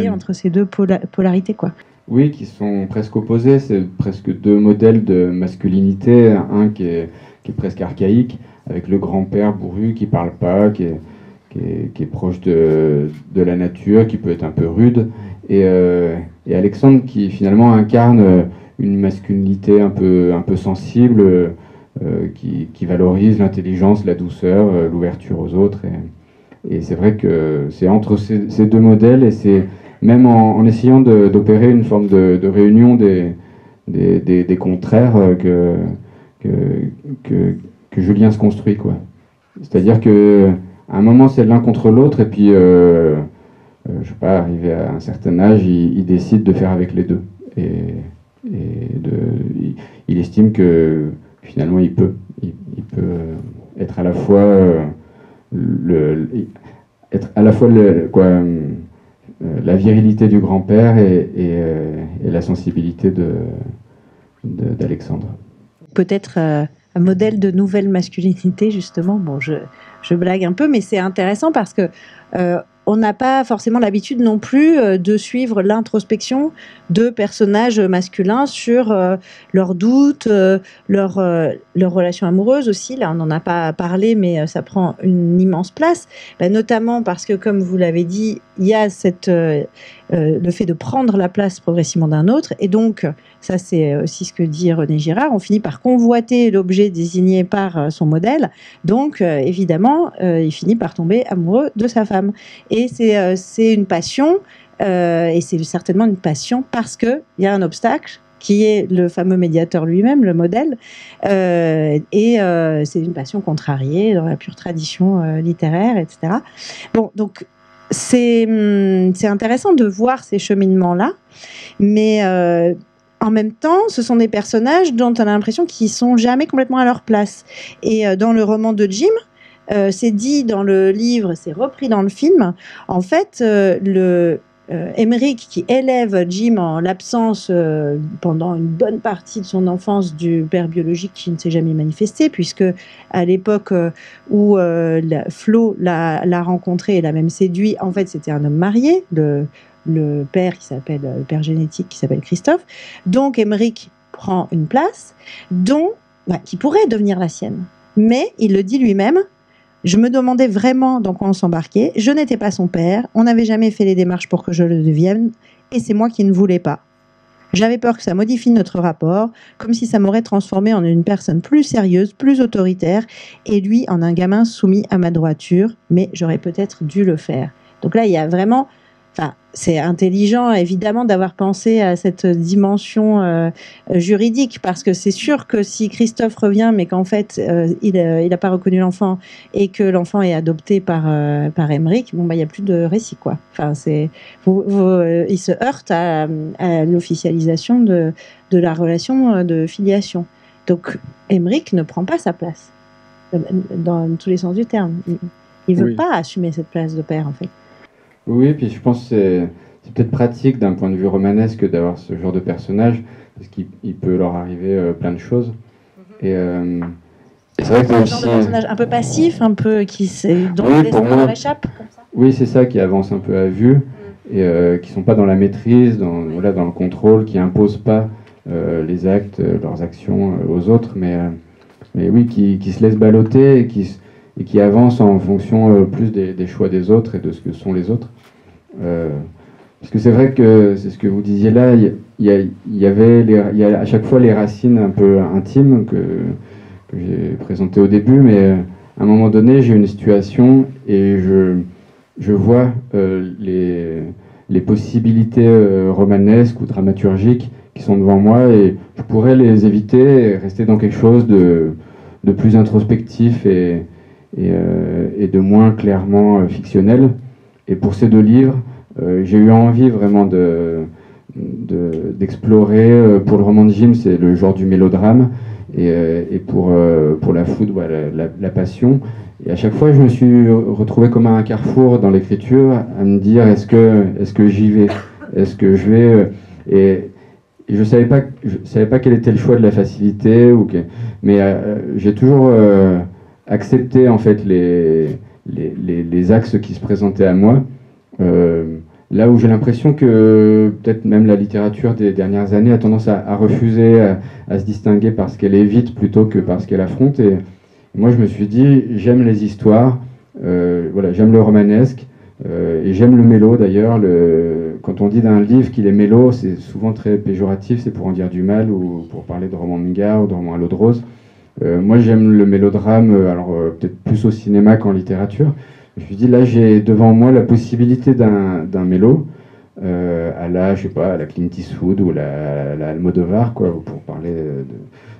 entre ces deux polarités, quoi. Oui, qui sont presque opposés. C'est presque deux modèles de masculinité. Un qui est presque archaïque, avec le grand-père bourru qui parle pas, qui est proche de la nature, qui peut être un peu rude. Et Alexandre qui finalement incarne une masculinité un peu sensible, qui valorise l'intelligence, la douceur, l'ouverture aux autres. Et c'est vrai que c'est entre ces deux modèles et c'est même en essayant d'opérer une forme de réunion des contraires que, que Julien se construit, quoi. C'est-à-dire que à un moment c'est l'un contre l'autre et puis je sais pas, arrivé à un certain âge, il décide de faire avec les deux il estime que finalement il peut être à la fois être à la fois la virilité du grand-père et la sensibilité d'Alexandre. Peut-être un modèle de nouvelle masculinité, justement. Bon, je blague un peu, mais c'est intéressant parce que on n'a pas forcément l'habitude non plus de suivre l'introspection de personnages masculins sur leurs doutes, leur relation amoureuse aussi. Là, on n'en a pas parlé, mais ça prend une immense place, notamment parce que, comme vous l'avez dit, il y a le fait de prendre la place progressivement d'un autre, et donc, ça c'est aussi ce que dit René Girard, on finit par convoiter l'objet désigné par son modèle, donc évidemment, il finit par tomber amoureux de sa femme. Et c'est une passion, et c'est certainement une passion parce qu'il y a un obstacle, qui est le fameux médiateur lui-même, le modèle, et c'est une passion contrariée dans la pure tradition littéraire, etc. Bon, donc c'est intéressant de voir ces cheminements-là, mais en même temps, ce sont des personnages dont on a l'impression qu'ils ne sont jamais complètement à leur place. Et dans le roman de Jim, c'est dit dans le livre, c'est repris dans le film, en fait, Emmerich, qui élève Jim en l'absence pendant une bonne partie de son enfance du père biologique qui ne s'est jamais manifesté, puisque à l'époque où Flo l'a rencontré et l'a même séduit, en fait c'était un homme marié, le père le père génétique qui s'appelle Christophe. Donc Emmerich prend une place qui pourrait devenir la sienne, mais il le dit lui-même. Je me demandais vraiment dans quoi on s'embarquait. Je n'étais pas son père. On n'avait jamais fait les démarches pour que je le devienne. Et c'est moi qui ne voulais pas. J'avais peur que ça modifie notre rapport, comme si ça m'aurait transformé en une personne plus sérieuse, plus autoritaire, et lui en un gamin soumis à ma droiture. Mais j'aurais peut-être dû le faire. Donc là, il y a vraiment... Enfin, c'est intelligent, évidemment, d'avoir pensé à cette dimension juridique, parce que c'est sûr que si Christophe revient, mais qu'en fait, il n'a pas reconnu l'enfant et que l'enfant est adopté par Emmerich, il n'y a plus de récit, quoi. Enfin, il se heurte à l'officialisation de la relation de filiation. Donc, Emmerich ne prend pas sa place, dans tous les sens du terme. Il ne veut pas assumer cette place de père, en fait. Oui, puis je pense que c'est peut-être pratique d'un point de vue romanesque d'avoir ce genre de personnage, parce qu'il peut leur arriver plein de choses. Et c'est vrai que c'est aussi un personnage un peu passif, un peu dont l'esprit échappe. Oui, c'est ça, qui avance un peu à vue, et qui ne sont pas dans la maîtrise, dans le contrôle, qui n'imposent pas les actes, leurs actions aux autres, mais oui, qui se laissent ballotter et qui avance en fonction plus des choix des autres et de ce que sont les autres. Parce que c'est vrai que c'est ce que vous disiez là, il y a à chaque fois les racines un peu intimes que j'ai présentées au début, mais à un moment donné, j'ai une situation et je vois les possibilités romanesques ou dramaturgiques qui sont devant moi, et je pourrais les éviter et rester dans quelque chose de plus introspectif et de moins clairement fictionnel. Et pour ces deux livres, j'ai eu envie vraiment d'explorer. Pour le roman de Jim, c'est le genre du mélodrame, et pour la foudre, la passion. Et à chaque fois, je me suis retrouvé comme à un carrefour dans l'écriture, à me dire est-ce que j'y vais, est-ce que je vais, et je savais pas quel était le choix de la facilité, mais j'ai toujours accepté en fait les axes qui se présentaient à moi. Là où j'ai l'impression que peut-être même la littérature des dernières années a tendance à refuser à se distinguer parce qu'elle évite plutôt que parce qu'elle affronte. Et moi, je me suis dit, j'aime les histoires, j'aime le romanesque, et j'aime le mélo d'ailleurs. Quand on dit d'un livre qu'il est mélo, c'est souvent très péjoratif, c'est pour en dire du mal ou pour parler de roman manga ou de roman à l'eau de rose. Moi, j'aime le mélodrame, peut-être plus au cinéma qu'en littérature. Je me suis dit, là, j'ai devant moi la possibilité d'un mélo, à la Clint Eastwood ou la Almodovar, pour parler de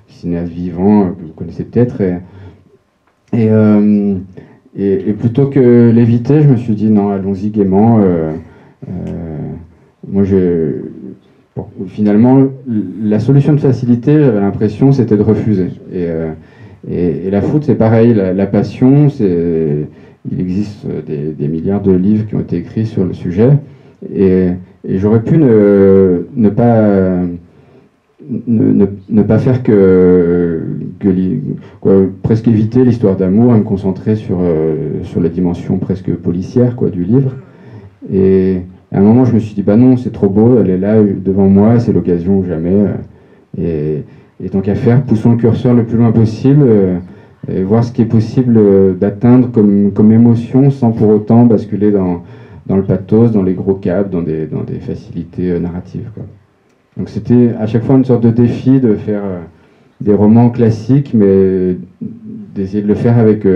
cinéastes vivants que vous connaissez peut-être. Et plutôt que l'éviter, je me suis dit, non, allons-y gaiement. Finalement, la solution de facilité, j'avais l'impression, c'était de refuser. Et la foudre, c'est pareil, la passion, il existe des milliards de livres qui ont été écrits sur le sujet, et j'aurais pu ne pas faire presque éviter l'histoire d'amour, et me concentrer sur la dimension presque policière du livre. Et à un moment, je me suis dit, bah non, c'est trop beau, elle est là devant moi, c'est l'occasion ou jamais. Et tant qu'à faire, poussons le curseur le plus loin possible et voir ce qui est possible d'atteindre comme émotion sans pour autant basculer dans le pathos, dans les gros câbles, dans des facilités narratives, quoi. Donc c'était à chaque fois une sorte de défi de faire des romans classiques, mais d'essayer de le faire avec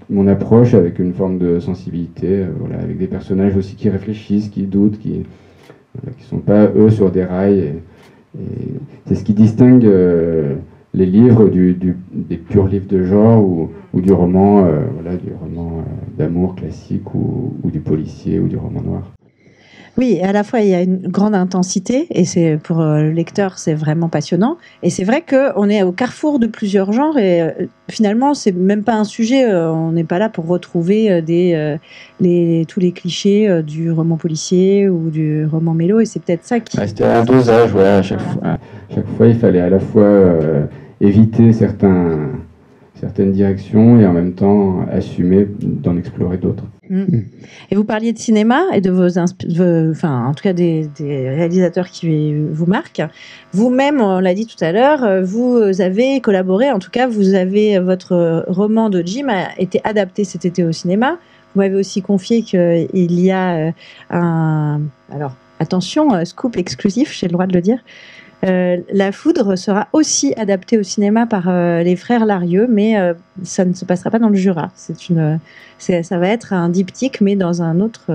mon approche, avec une forme de sensibilité, voilà, avec des personnages aussi qui réfléchissent, qui doutent, qui sont pas eux sur des rails. Et c'est ce qui distingue les livres des purs livres de genre ou du roman, voilà, du roman d'amour classique ou du policier ou du roman noir. Oui, à la fois il y a une grande intensité et c'est pour le lecteur c'est vraiment passionnant. Et c'est vrai qu'on est au carrefour de plusieurs genres et finalement c'est même pas un sujet. On n'est pas là pour retrouver tous les clichés du roman policier ou du roman mélo. Et c'est peut-être ça qui. C'était un dosage, ouais. À chaque fois, il fallait à la fois éviter certaines directions et en même temps assumer d'en explorer d'autres. Et vous parliez de cinéma et de enfin, en tout cas des réalisateurs qui vous marquent. Vous-même, on l'a dit tout à l'heure, vous avez collaboré, en tout cas, votre roman de Jim a été adapté cet été au cinéma. Vous m'avez aussi confié qu'il y a alors, attention, scoop exclusif, j'ai le droit de le dire. La Foudre sera aussi adaptée au cinéma par les frères Larieux, mais ça ne se passera pas dans le Jura. Ça va être un diptyque, mais dans un autre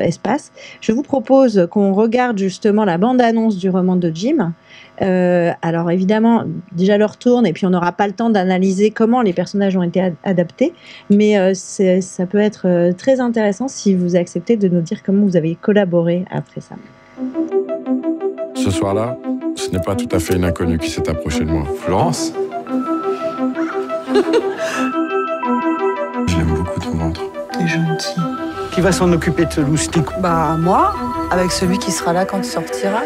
espace. Je vous propose qu'on regarde justement la bande-annonce du roman de Jim. Alors évidemment, déjà l'heure tourne et puis on n'aura pas le temps d'analyser comment les personnages ont été adaptés, mais ça peut être très intéressant si vous acceptez de nous dire comment vous avez collaboré après ça. Ce soir-là, ce n'est pas tout à fait une inconnue qui s'est approchée de moi. Florence? Je l'aime beaucoup, ton ventre. T'es gentil. Qui va s'en occuper de ce loustic? Bah, moi, avec celui qui sera là quand tu sortiras.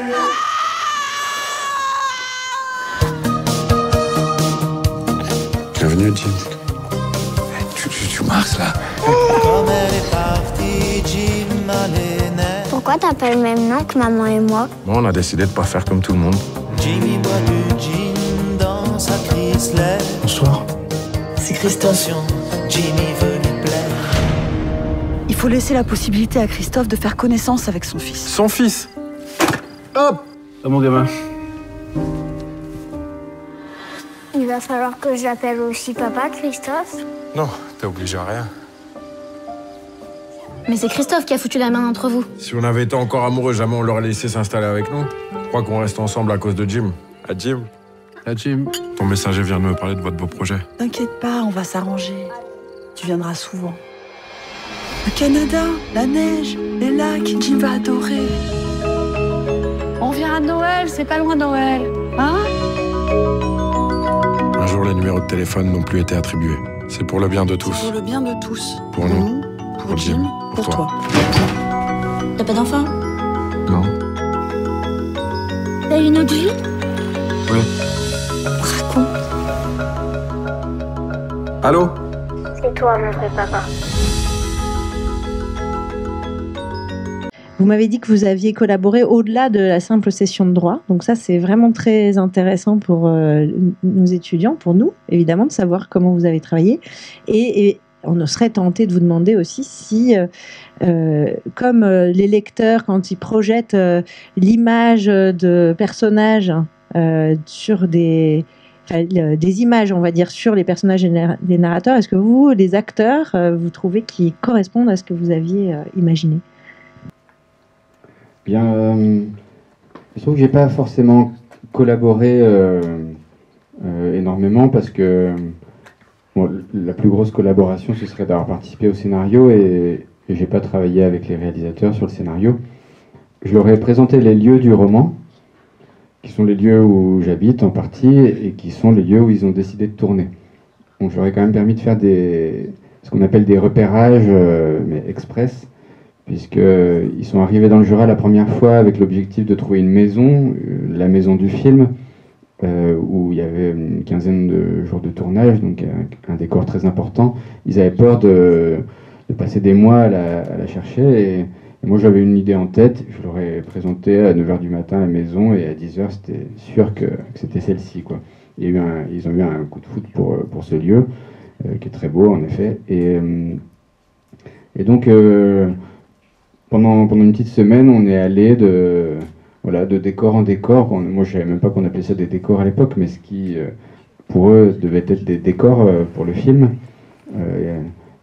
Bienvenue, Jim. Tu marches, là? Pourquoi t'as pas le même nom que maman et moi? Bon, on a décidé de pas faire comme tout le monde. Jimmy boit du gin dans sa Chrysler. Bonsoir. C'est Christophe. Jimmy veut lui plaire. Il faut laisser la possibilité à Christophe de faire connaissance avec son fils. Son fils? Hop! Ah, mon gamin. Il va falloir que je l'appelle aussi papa, Christophe. Non, t'es obligé à rien. Mais c'est Christophe qui a foutu la main entre vous. Si on avait été encore amoureux, jamais on l'aurait laissé s'installer avec nous. Je crois qu'on reste ensemble à cause de Jim. À Jim? Ah, Jim. Ton messager vient de me parler de votre beau projet. T'inquiète pas, on va s'arranger. Tu viendras souvent. Le Canada, la neige, les lacs, Jim va adorer. On vient à Noël, c'est pas loin Noël. Hein? Un jour, les numéros de téléphone n'ont plus été attribués. C'est pour le bien de tous. C'est pour le bien de tous. Pour nous. Pour Jim, pour toi. T'as pas d'enfant? Non. T'as une autre vie? Oui. Raconte. Allô? C'est toi, mon vrai papa. Vous m'avez dit que vous aviez collaboré au-delà de la simple session de droit. Donc ça, c'est vraiment très intéressant pour nos étudiants, pour nous, évidemment, de savoir comment vous avez travaillé. Et on serait tenté de vous demander aussi si, comme les lecteurs, quand ils projettent l'image de personnages sur des images, on va dire, sur les personnages et les narrateurs, est-ce que vous, les acteurs, vous trouvez qu'ils correspondent à ce que vous aviez imaginé? Bien, je trouve que j'ai pas forcément collaboré énormément parce que bon, la plus grosse collaboration ce serait d'avoir participé au scénario et j'ai pas travaillé avec les réalisateurs sur le scénario. Je leur ai présenté les lieux du roman, qui sont les lieux où j'habite en partie et qui sont les lieux où ils ont décidé de tourner. Donc je leur ai quand même permis de faire ce qu'on appelle des repérages mais express, puisqu'ils sont arrivés dans le Jura la première fois avec l'objectif de trouver une maison, la maison du film, où il y avait une quinzaine de jours de tournage, donc un décor très important. Ils avaient peur de de passer des mois à la chercher. Et moi, j'avais une idée en tête. Je l'aurais présentée à 9h du matin à la maison, et à 10h, c'était sûr que c'était celle-ci, quoi. Ils ont eu un coup de foudre pour ce lieu, qui est très beau, en effet. Et donc, pendant une petite semaine, on est allé de décor en décor. Moi, je ne savais même pas qu'on appelait ça des décors à l'époque, mais ce qui, pour eux, devait être des décors pour le film.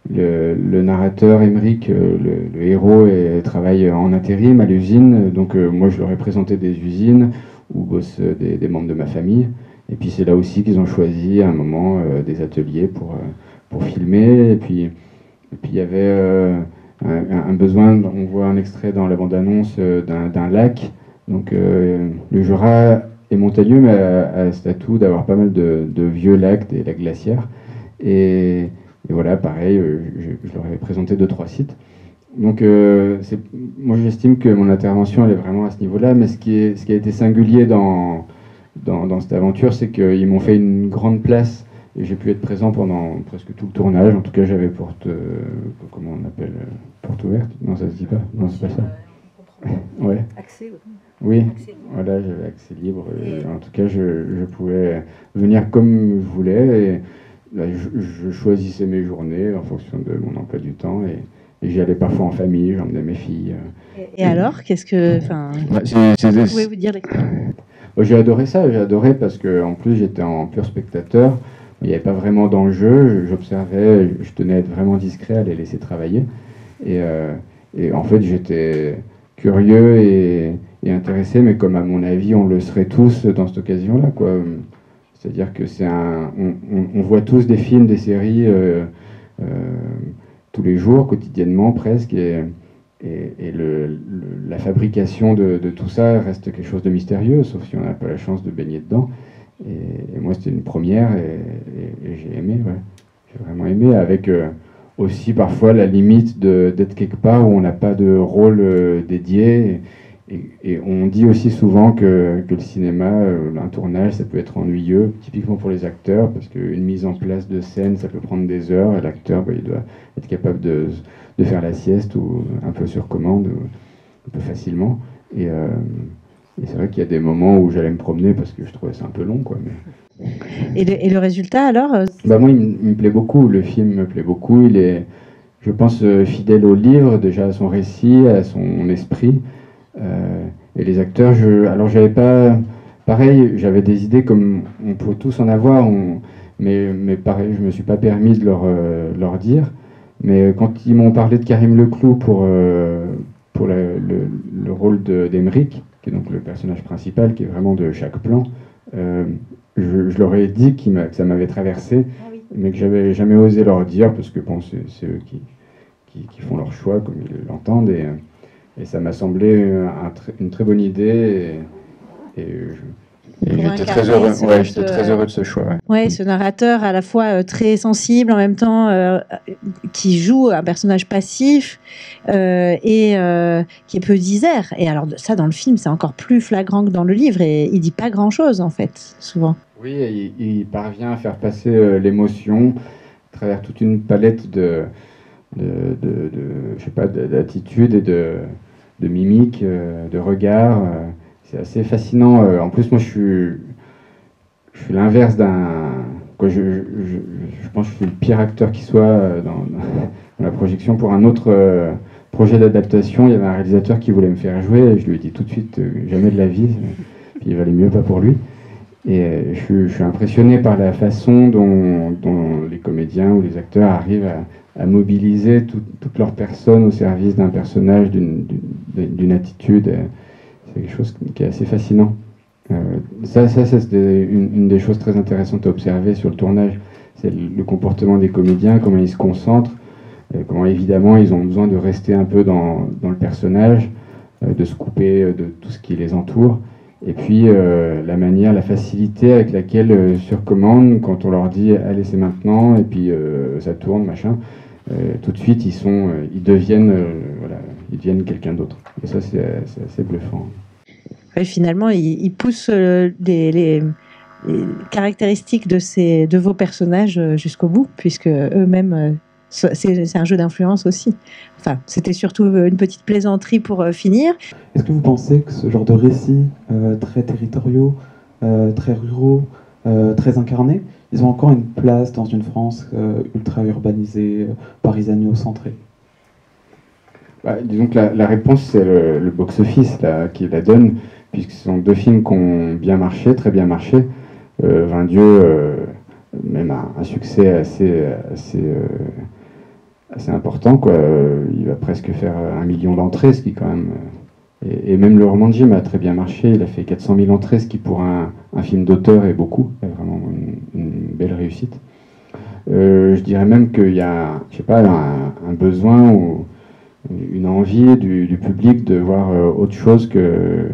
Le narrateur, Émeric, le héros, travaille en intérim à l'usine. Donc, moi, je leur ai présenté des usines où bossent des membres de ma famille. Et puis, c'est là aussi qu'ils ont choisi à un moment des ateliers pour filmer. Et puis, il y avait un besoin. On voit un extrait dans la bande-annonce d'un lac. Donc, le Jura est montagneux, mais a cet atout d'avoir pas mal de vieux lacs, des lacs glaciaires. Et voilà, pareil, je leur avais présenté 2-3 sites. Donc, moi, j'estime que mon intervention, elle est vraiment à ce niveau-là. Mais ce qui a été singulier dans cette aventure, c'est qu'ils m'ont fait une grande place. Et j'ai pu être présent pendant presque tout le tournage. En tout cas, j'avais comment on appelle, porte ouverte. Non, ça se dit pas. Non, c'est pas ça. Ouais. Accès. Oui, voilà, j'avais accès libre. En tout cas, je pouvais venir comme je voulais. Et là, je choisissais mes journées en fonction de mon emploi du temps. Et j'y allais parfois en famille, j'emmenais mes filles. Et alors, qu'est-ce que... Vous pouvez vous dire l'expérience? J'ai adoré ça, j'ai adoré parce qu'en plus, j'étais en pur spectateur. Il n'y avait pas vraiment d'enjeu, j'observais, je tenais à être vraiment discret, à les laisser travailler. Et en fait, j'étais curieux et intéressé, mais comme à mon avis, on le serait tous dans cette occasion-là, quoi. C'est-à-dire que on voit tous des films, des séries tous les jours, quotidiennement presque, et la fabrication de tout ça reste quelque chose de mystérieux, sauf si on n'a pas la chance de baigner dedans. Et moi, c'était une première, et j'ai aimé, ouais. J'ai vraiment aimé, avec aussi parfois la limite d'être quelque part où on n'a pas de rôle dédié. Et on dit aussi souvent que le cinéma, un tournage, ça peut être ennuyeux, typiquement pour les acteurs, parce qu'une mise en place de scène, ça peut prendre des heures, et l'acteur, il doit être capable de faire la sieste, ou un peu sur commande, un peu facilement. Et c'est vrai qu'il y a des moments où j'allais me promener parce que je trouvais ça un peu long, quoi. Mais... Et le résultat, alors Moi, il me plaît beaucoup. Le film me plaît beaucoup. Il est, je pense, fidèle au livre, déjà à son récit, à son esprit. Et les acteurs, alors j'avais pas... Pareil, j'avais des idées comme on peut tous en avoir, mais pareil, je me suis pas permis de leur dire. Mais quand ils m'ont parlé de Karim Leclou pour le rôle d'Émeric, qui est donc le personnage principal, qui est vraiment de chaque plan, je leur ai dit que ça m'avait traversé, mais que j'avais jamais osé leur dire, parce que bon, c'est eux qui font leur choix comme ils l'entendent, et ça m'a semblé une très bonne idée, et j'étais très heureux. Ouais, j'étais très heureux de ce choix. Ouais, ce narrateur à la fois très sensible, en même temps qui joue un personnage passif et qui est peu disert. Et alors ça, dans le film, c'est encore plus flagrant que dans le livre. Et il dit pas grand-chose, en fait, souvent. Oui, il parvient à faire passer l'émotion à travers toute une palette de je sais pas, d'attitudes et de mimiques, de regards. C'est assez fascinant. En plus, moi, je suis l'inverse d'un... Je pense que je suis le pire acteur qui soit dans la projection. Pour un autre projet d'adaptation, il y avait un réalisateur qui voulait me faire jouer. Et je lui ai dit tout de suite, jamais de la vie. Puis il valait mieux pas pour lui. Et je suis impressionné par la façon dont les comédiens ou les acteurs arrivent à mobiliser toute leur personne au service d'un personnage, d'une attitude. C'est quelque chose qui est assez fascinant. Ça c'était une des choses très intéressantes à observer sur le tournage. C'est le comportement des comédiens, comment ils se concentrent, comment évidemment ils ont besoin de rester un peu dans le personnage, de se couper de tout ce qui les entoure. Et puis la facilité avec laquelle sur commande, quand on leur dit allez c'est maintenant, et puis ça tourne, machin, tout de suite ils deviennent quelqu'un d'autre. Et ça c'est assez bluffant. Ouais, finalement, il pousse les caractéristiques de vos personnages jusqu'au bout, puisque eux-mêmes c'est un jeu d'influence aussi. Enfin, c'était surtout une petite plaisanterie pour finir. Est-ce que vous pensez que ce genre de récits très territoriaux, très ruraux, très incarnés, ils ont encore une place dans une France ultra urbanisée, parisano-centrée? Disons que la réponse, c'est le box-office qui la donne, puisque ce sont deux films qui ont bien marché, très bien marché. Vindieux, même un succès assez important, quoi. Il va presque faire 1 million d'entrées, ce qui quand même... Et même Le Roman de Jim a très bien marché, il a fait 400 000 entrées, ce qui pour un film d'auteur est beaucoup, c'est vraiment une belle réussite. Je dirais même qu'il y a, je sais pas, un besoin ou une envie du public de voir autre chose que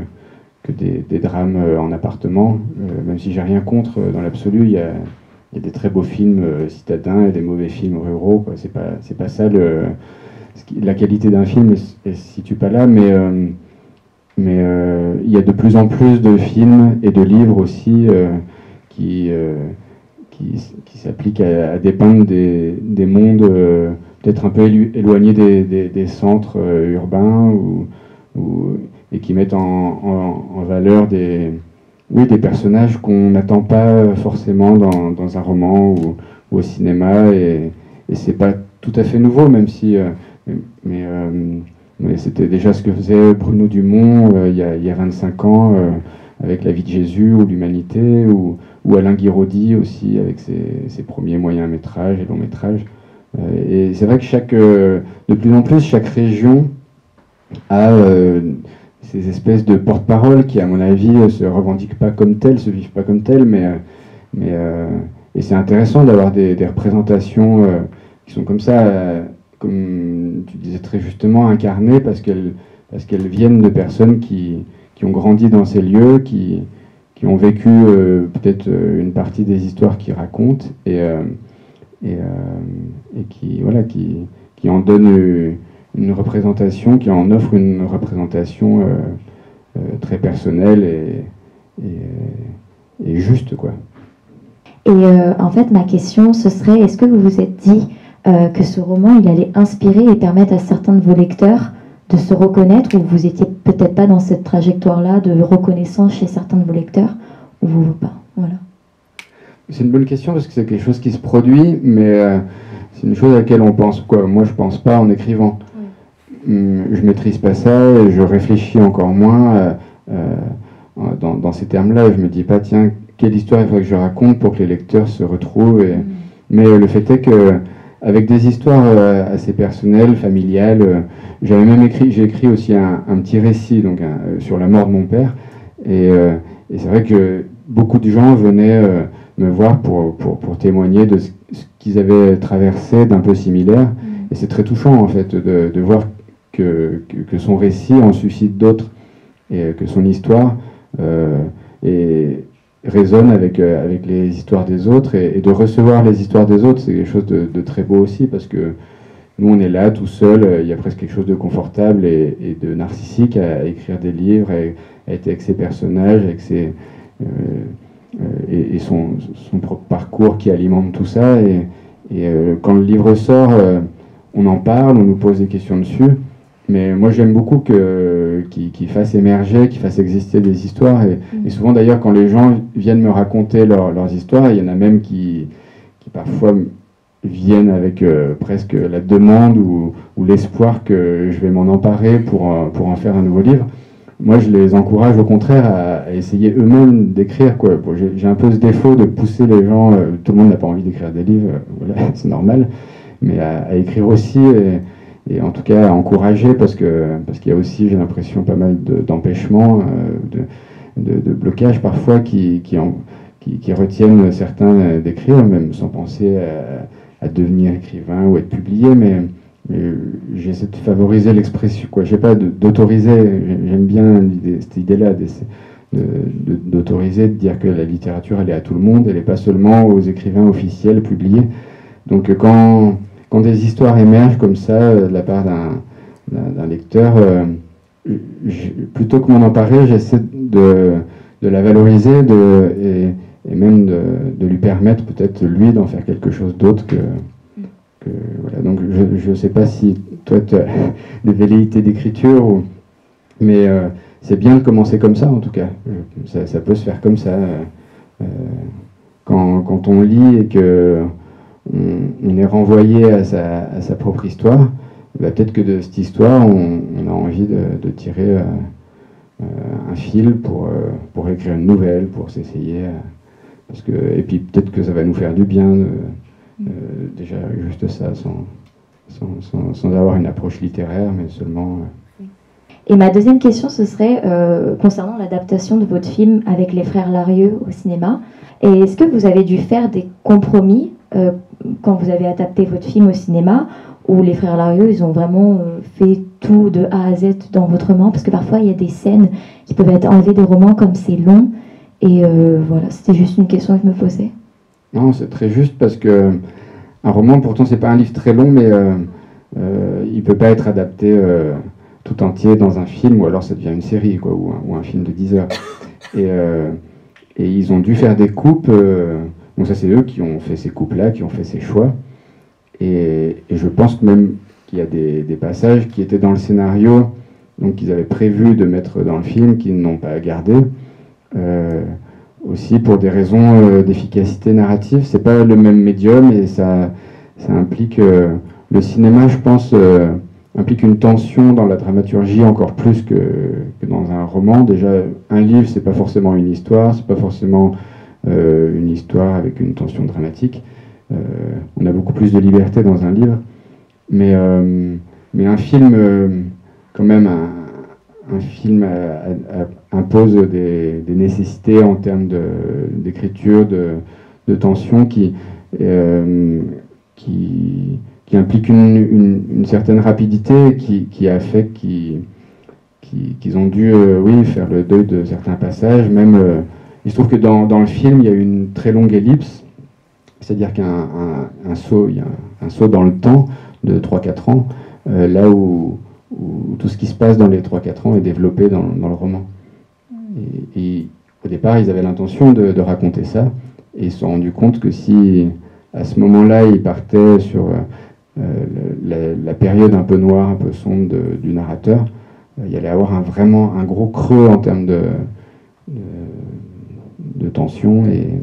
des drames en appartement, même si j'ai rien contre dans l'absolu. Il y a des très beaux films citadins et des mauvais films ruraux, quoi. C'est pas ça la qualité d'un film ne se situe pas là, mais il y a de plus en plus de films et de livres aussi qui s'appliquent à dépeindre des mondes peut-être un peu éloignés des centres urbains et qui mettent en valeur des personnages qu'on n'attend pas forcément dans un roman ou au cinéma, et c'est pas tout à fait nouveau, même si mais c'était déjà ce que faisait Bruno Dumont il y a 25 ans avec La vie de Jésus ou L'Humanité, ou Alain Guiraudy aussi avec ses premiers moyens métrages et longs métrages. Et c'est vrai que de plus en plus, chaque région a ces espèces de porte-parole qui, à mon avis, se revendiquent pas comme telles, se vivent pas comme telles, et c'est intéressant d'avoir des représentations qui sont comme ça, comme tu disais très justement, incarnées, parce qu'elles viennent de personnes qui ont grandi dans ces lieux, qui ont vécu peut-être une partie des histoires qu'ils racontent, et qui en donnent une représentation, qui en offre une représentation très personnelle et juste, quoi. Et en fait, ma question, ce serait, est-ce que vous vous êtes dit que ce roman, il allait inspirer et permettre à certains de vos lecteurs de se reconnaître, ou vous étiez peut-être pas dans cette trajectoire-là de reconnaissance chez certains de vos lecteurs, ou vous pas? Voilà. C'est une bonne question, parce que c'est quelque chose qui se produit, mais c'est une chose à laquelle on pense, quoi. Moi, je pense pas en écrivant. Je maîtrise pas ça, et je réfléchis encore moins dans ces termes-là. Je me dis pas, tiens, quelle histoire il faudrait que je raconte pour que les lecteurs se retrouvent. Mais le fait est que, avec des histoires assez personnelles, familiales, j'ai écrit aussi un petit récit donc sur la mort de mon père, et c'est vrai que beaucoup de gens venaient me voir pour témoigner de ce qu'ils avaient traversé d'un peu similaire, et c'est très touchant en fait de voir que son récit en suscite d'autres, et que son histoire résonne avec les histoires des autres, et de recevoir les histoires des autres, c'est quelque chose de très beau aussi, parce que nous on est là tout seul, il y a presque quelque chose de confortable et de narcissique à écrire des livres, à être avec ses personnages, avec et son propre parcours qui alimente tout ça, et quand le livre sort, on en parle, on nous pose des questions dessus. Mais moi j'aime beaucoup qu'il fasse émerger, qu'il fasse exister des histoires, et souvent d'ailleurs quand les gens viennent me raconter leurs histoires, il y en a même qui parfois viennent avec presque la demande ou l'espoir que je vais m'en emparer pour en faire un nouveau livre. Moi je les encourage au contraire à essayer eux-mêmes d'écrire, quoi. Bon, j'ai un peu ce défaut de pousser les gens, tout le monde n'a pas envie d'écrire des livres, voilà, c'est normal, mais à écrire aussi, et en tout cas à encourager, parce qu'il y a aussi, j'ai l'impression, pas mal d'empêchements, de blocages parfois qui retiennent certains d'écrire, même sans penser à devenir écrivain ou être publié, mais j'essaie de favoriser l'expression, quoi. Je sais pas, d'autoriser, j'aime bien cette idée-là, d'autoriser, de dire que la littérature, elle est à tout le monde, elle n'est pas seulement aux écrivains officiels publiés. Donc quand des histoires émergent comme ça de la part d'un lecteur, plutôt que m'en emparer, j'essaie de la valoriser et même de lui permettre peut-être lui d'en faire quelque chose d'autre que voilà. donc je ne sais pas si toi tu as des velléités d'écriture, mais c'est bien de commencer comme ça en tout cas. Ça peut se faire comme ça. Quand on lit et que on est renvoyé à sa propre histoire, bah, peut-être que de cette histoire, on a envie de tirer un fil pour écrire une nouvelle, pour s'essayer. Et puis peut-être que ça va nous faire du bien, déjà juste ça, sans avoir une approche littéraire, mais seulement... Et ma deuxième question, ce serait concernant l'adaptation de votre film avec les frères Larieux au cinéma. Et est-ce que vous avez dû faire des compromis quand vous avez adapté votre film au cinéma, où les frères Larieux, ils ont vraiment fait tout de A à Z dans votre roman? Parce que parfois, il y a des scènes qui peuvent être enlevées des romans comme c'est long. Et voilà, c'était juste une question que je me posais. Non, c'est très juste parce que un roman, pourtant, c'est pas un livre très long, mais il peut pas être adapté tout entier dans un film, ou alors ça devient une série, quoi, ou un film de 10 heures. Et ils ont dû faire des coupes. Donc ça, c'est eux qui ont fait ces coupes-là, qui ont fait ces choix. Et je pense même qu'il y a des passages qui étaient dans le scénario, donc qu'ils avaient prévu de mettre dans le film, qu'ils n'ont pas gardé. Aussi pour des raisons d'efficacité narrative. C'est pas le même médium et ça implique... le cinéma, je pense, implique une tension dans la dramaturgie encore plus que dans un roman. Déjà, un livre, c'est pas forcément une histoire, c'est pas forcément une histoire avec une tension dramatique. On a beaucoup plus de liberté dans un livre. Mais un film, quand même, un film impose des nécessités en termes d'écriture, de tension qui implique une certaine rapidité qui a fait qu'ils ont dû faire le deuil de certains passages. Même, il se trouve que dans le film, il y a une très longue ellipse, c'est-à-dire qu'il y a il y a un saut dans le temps de 3-4 ans, là où tout ce qui se passe dans les 3-4 ans est développé dans le roman. Et au départ, ils avaient l'intention de raconter ça, et ils se sont rendus compte que si, à ce moment-là, ils partaient sur la période un peu noire, un peu sombre du narrateur, il y allait avoir vraiment un gros creux en termes de tension, et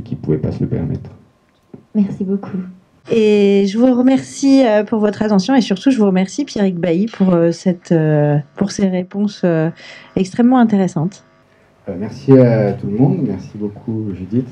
qu'ils ne pouvaient pas se le permettre. Merci beaucoup. Et je vous remercie pour votre attention, et surtout je vous remercie Pierrick Bailly pour ces réponses extrêmement intéressantes. Merci à tout le monde, merci beaucoup Judith.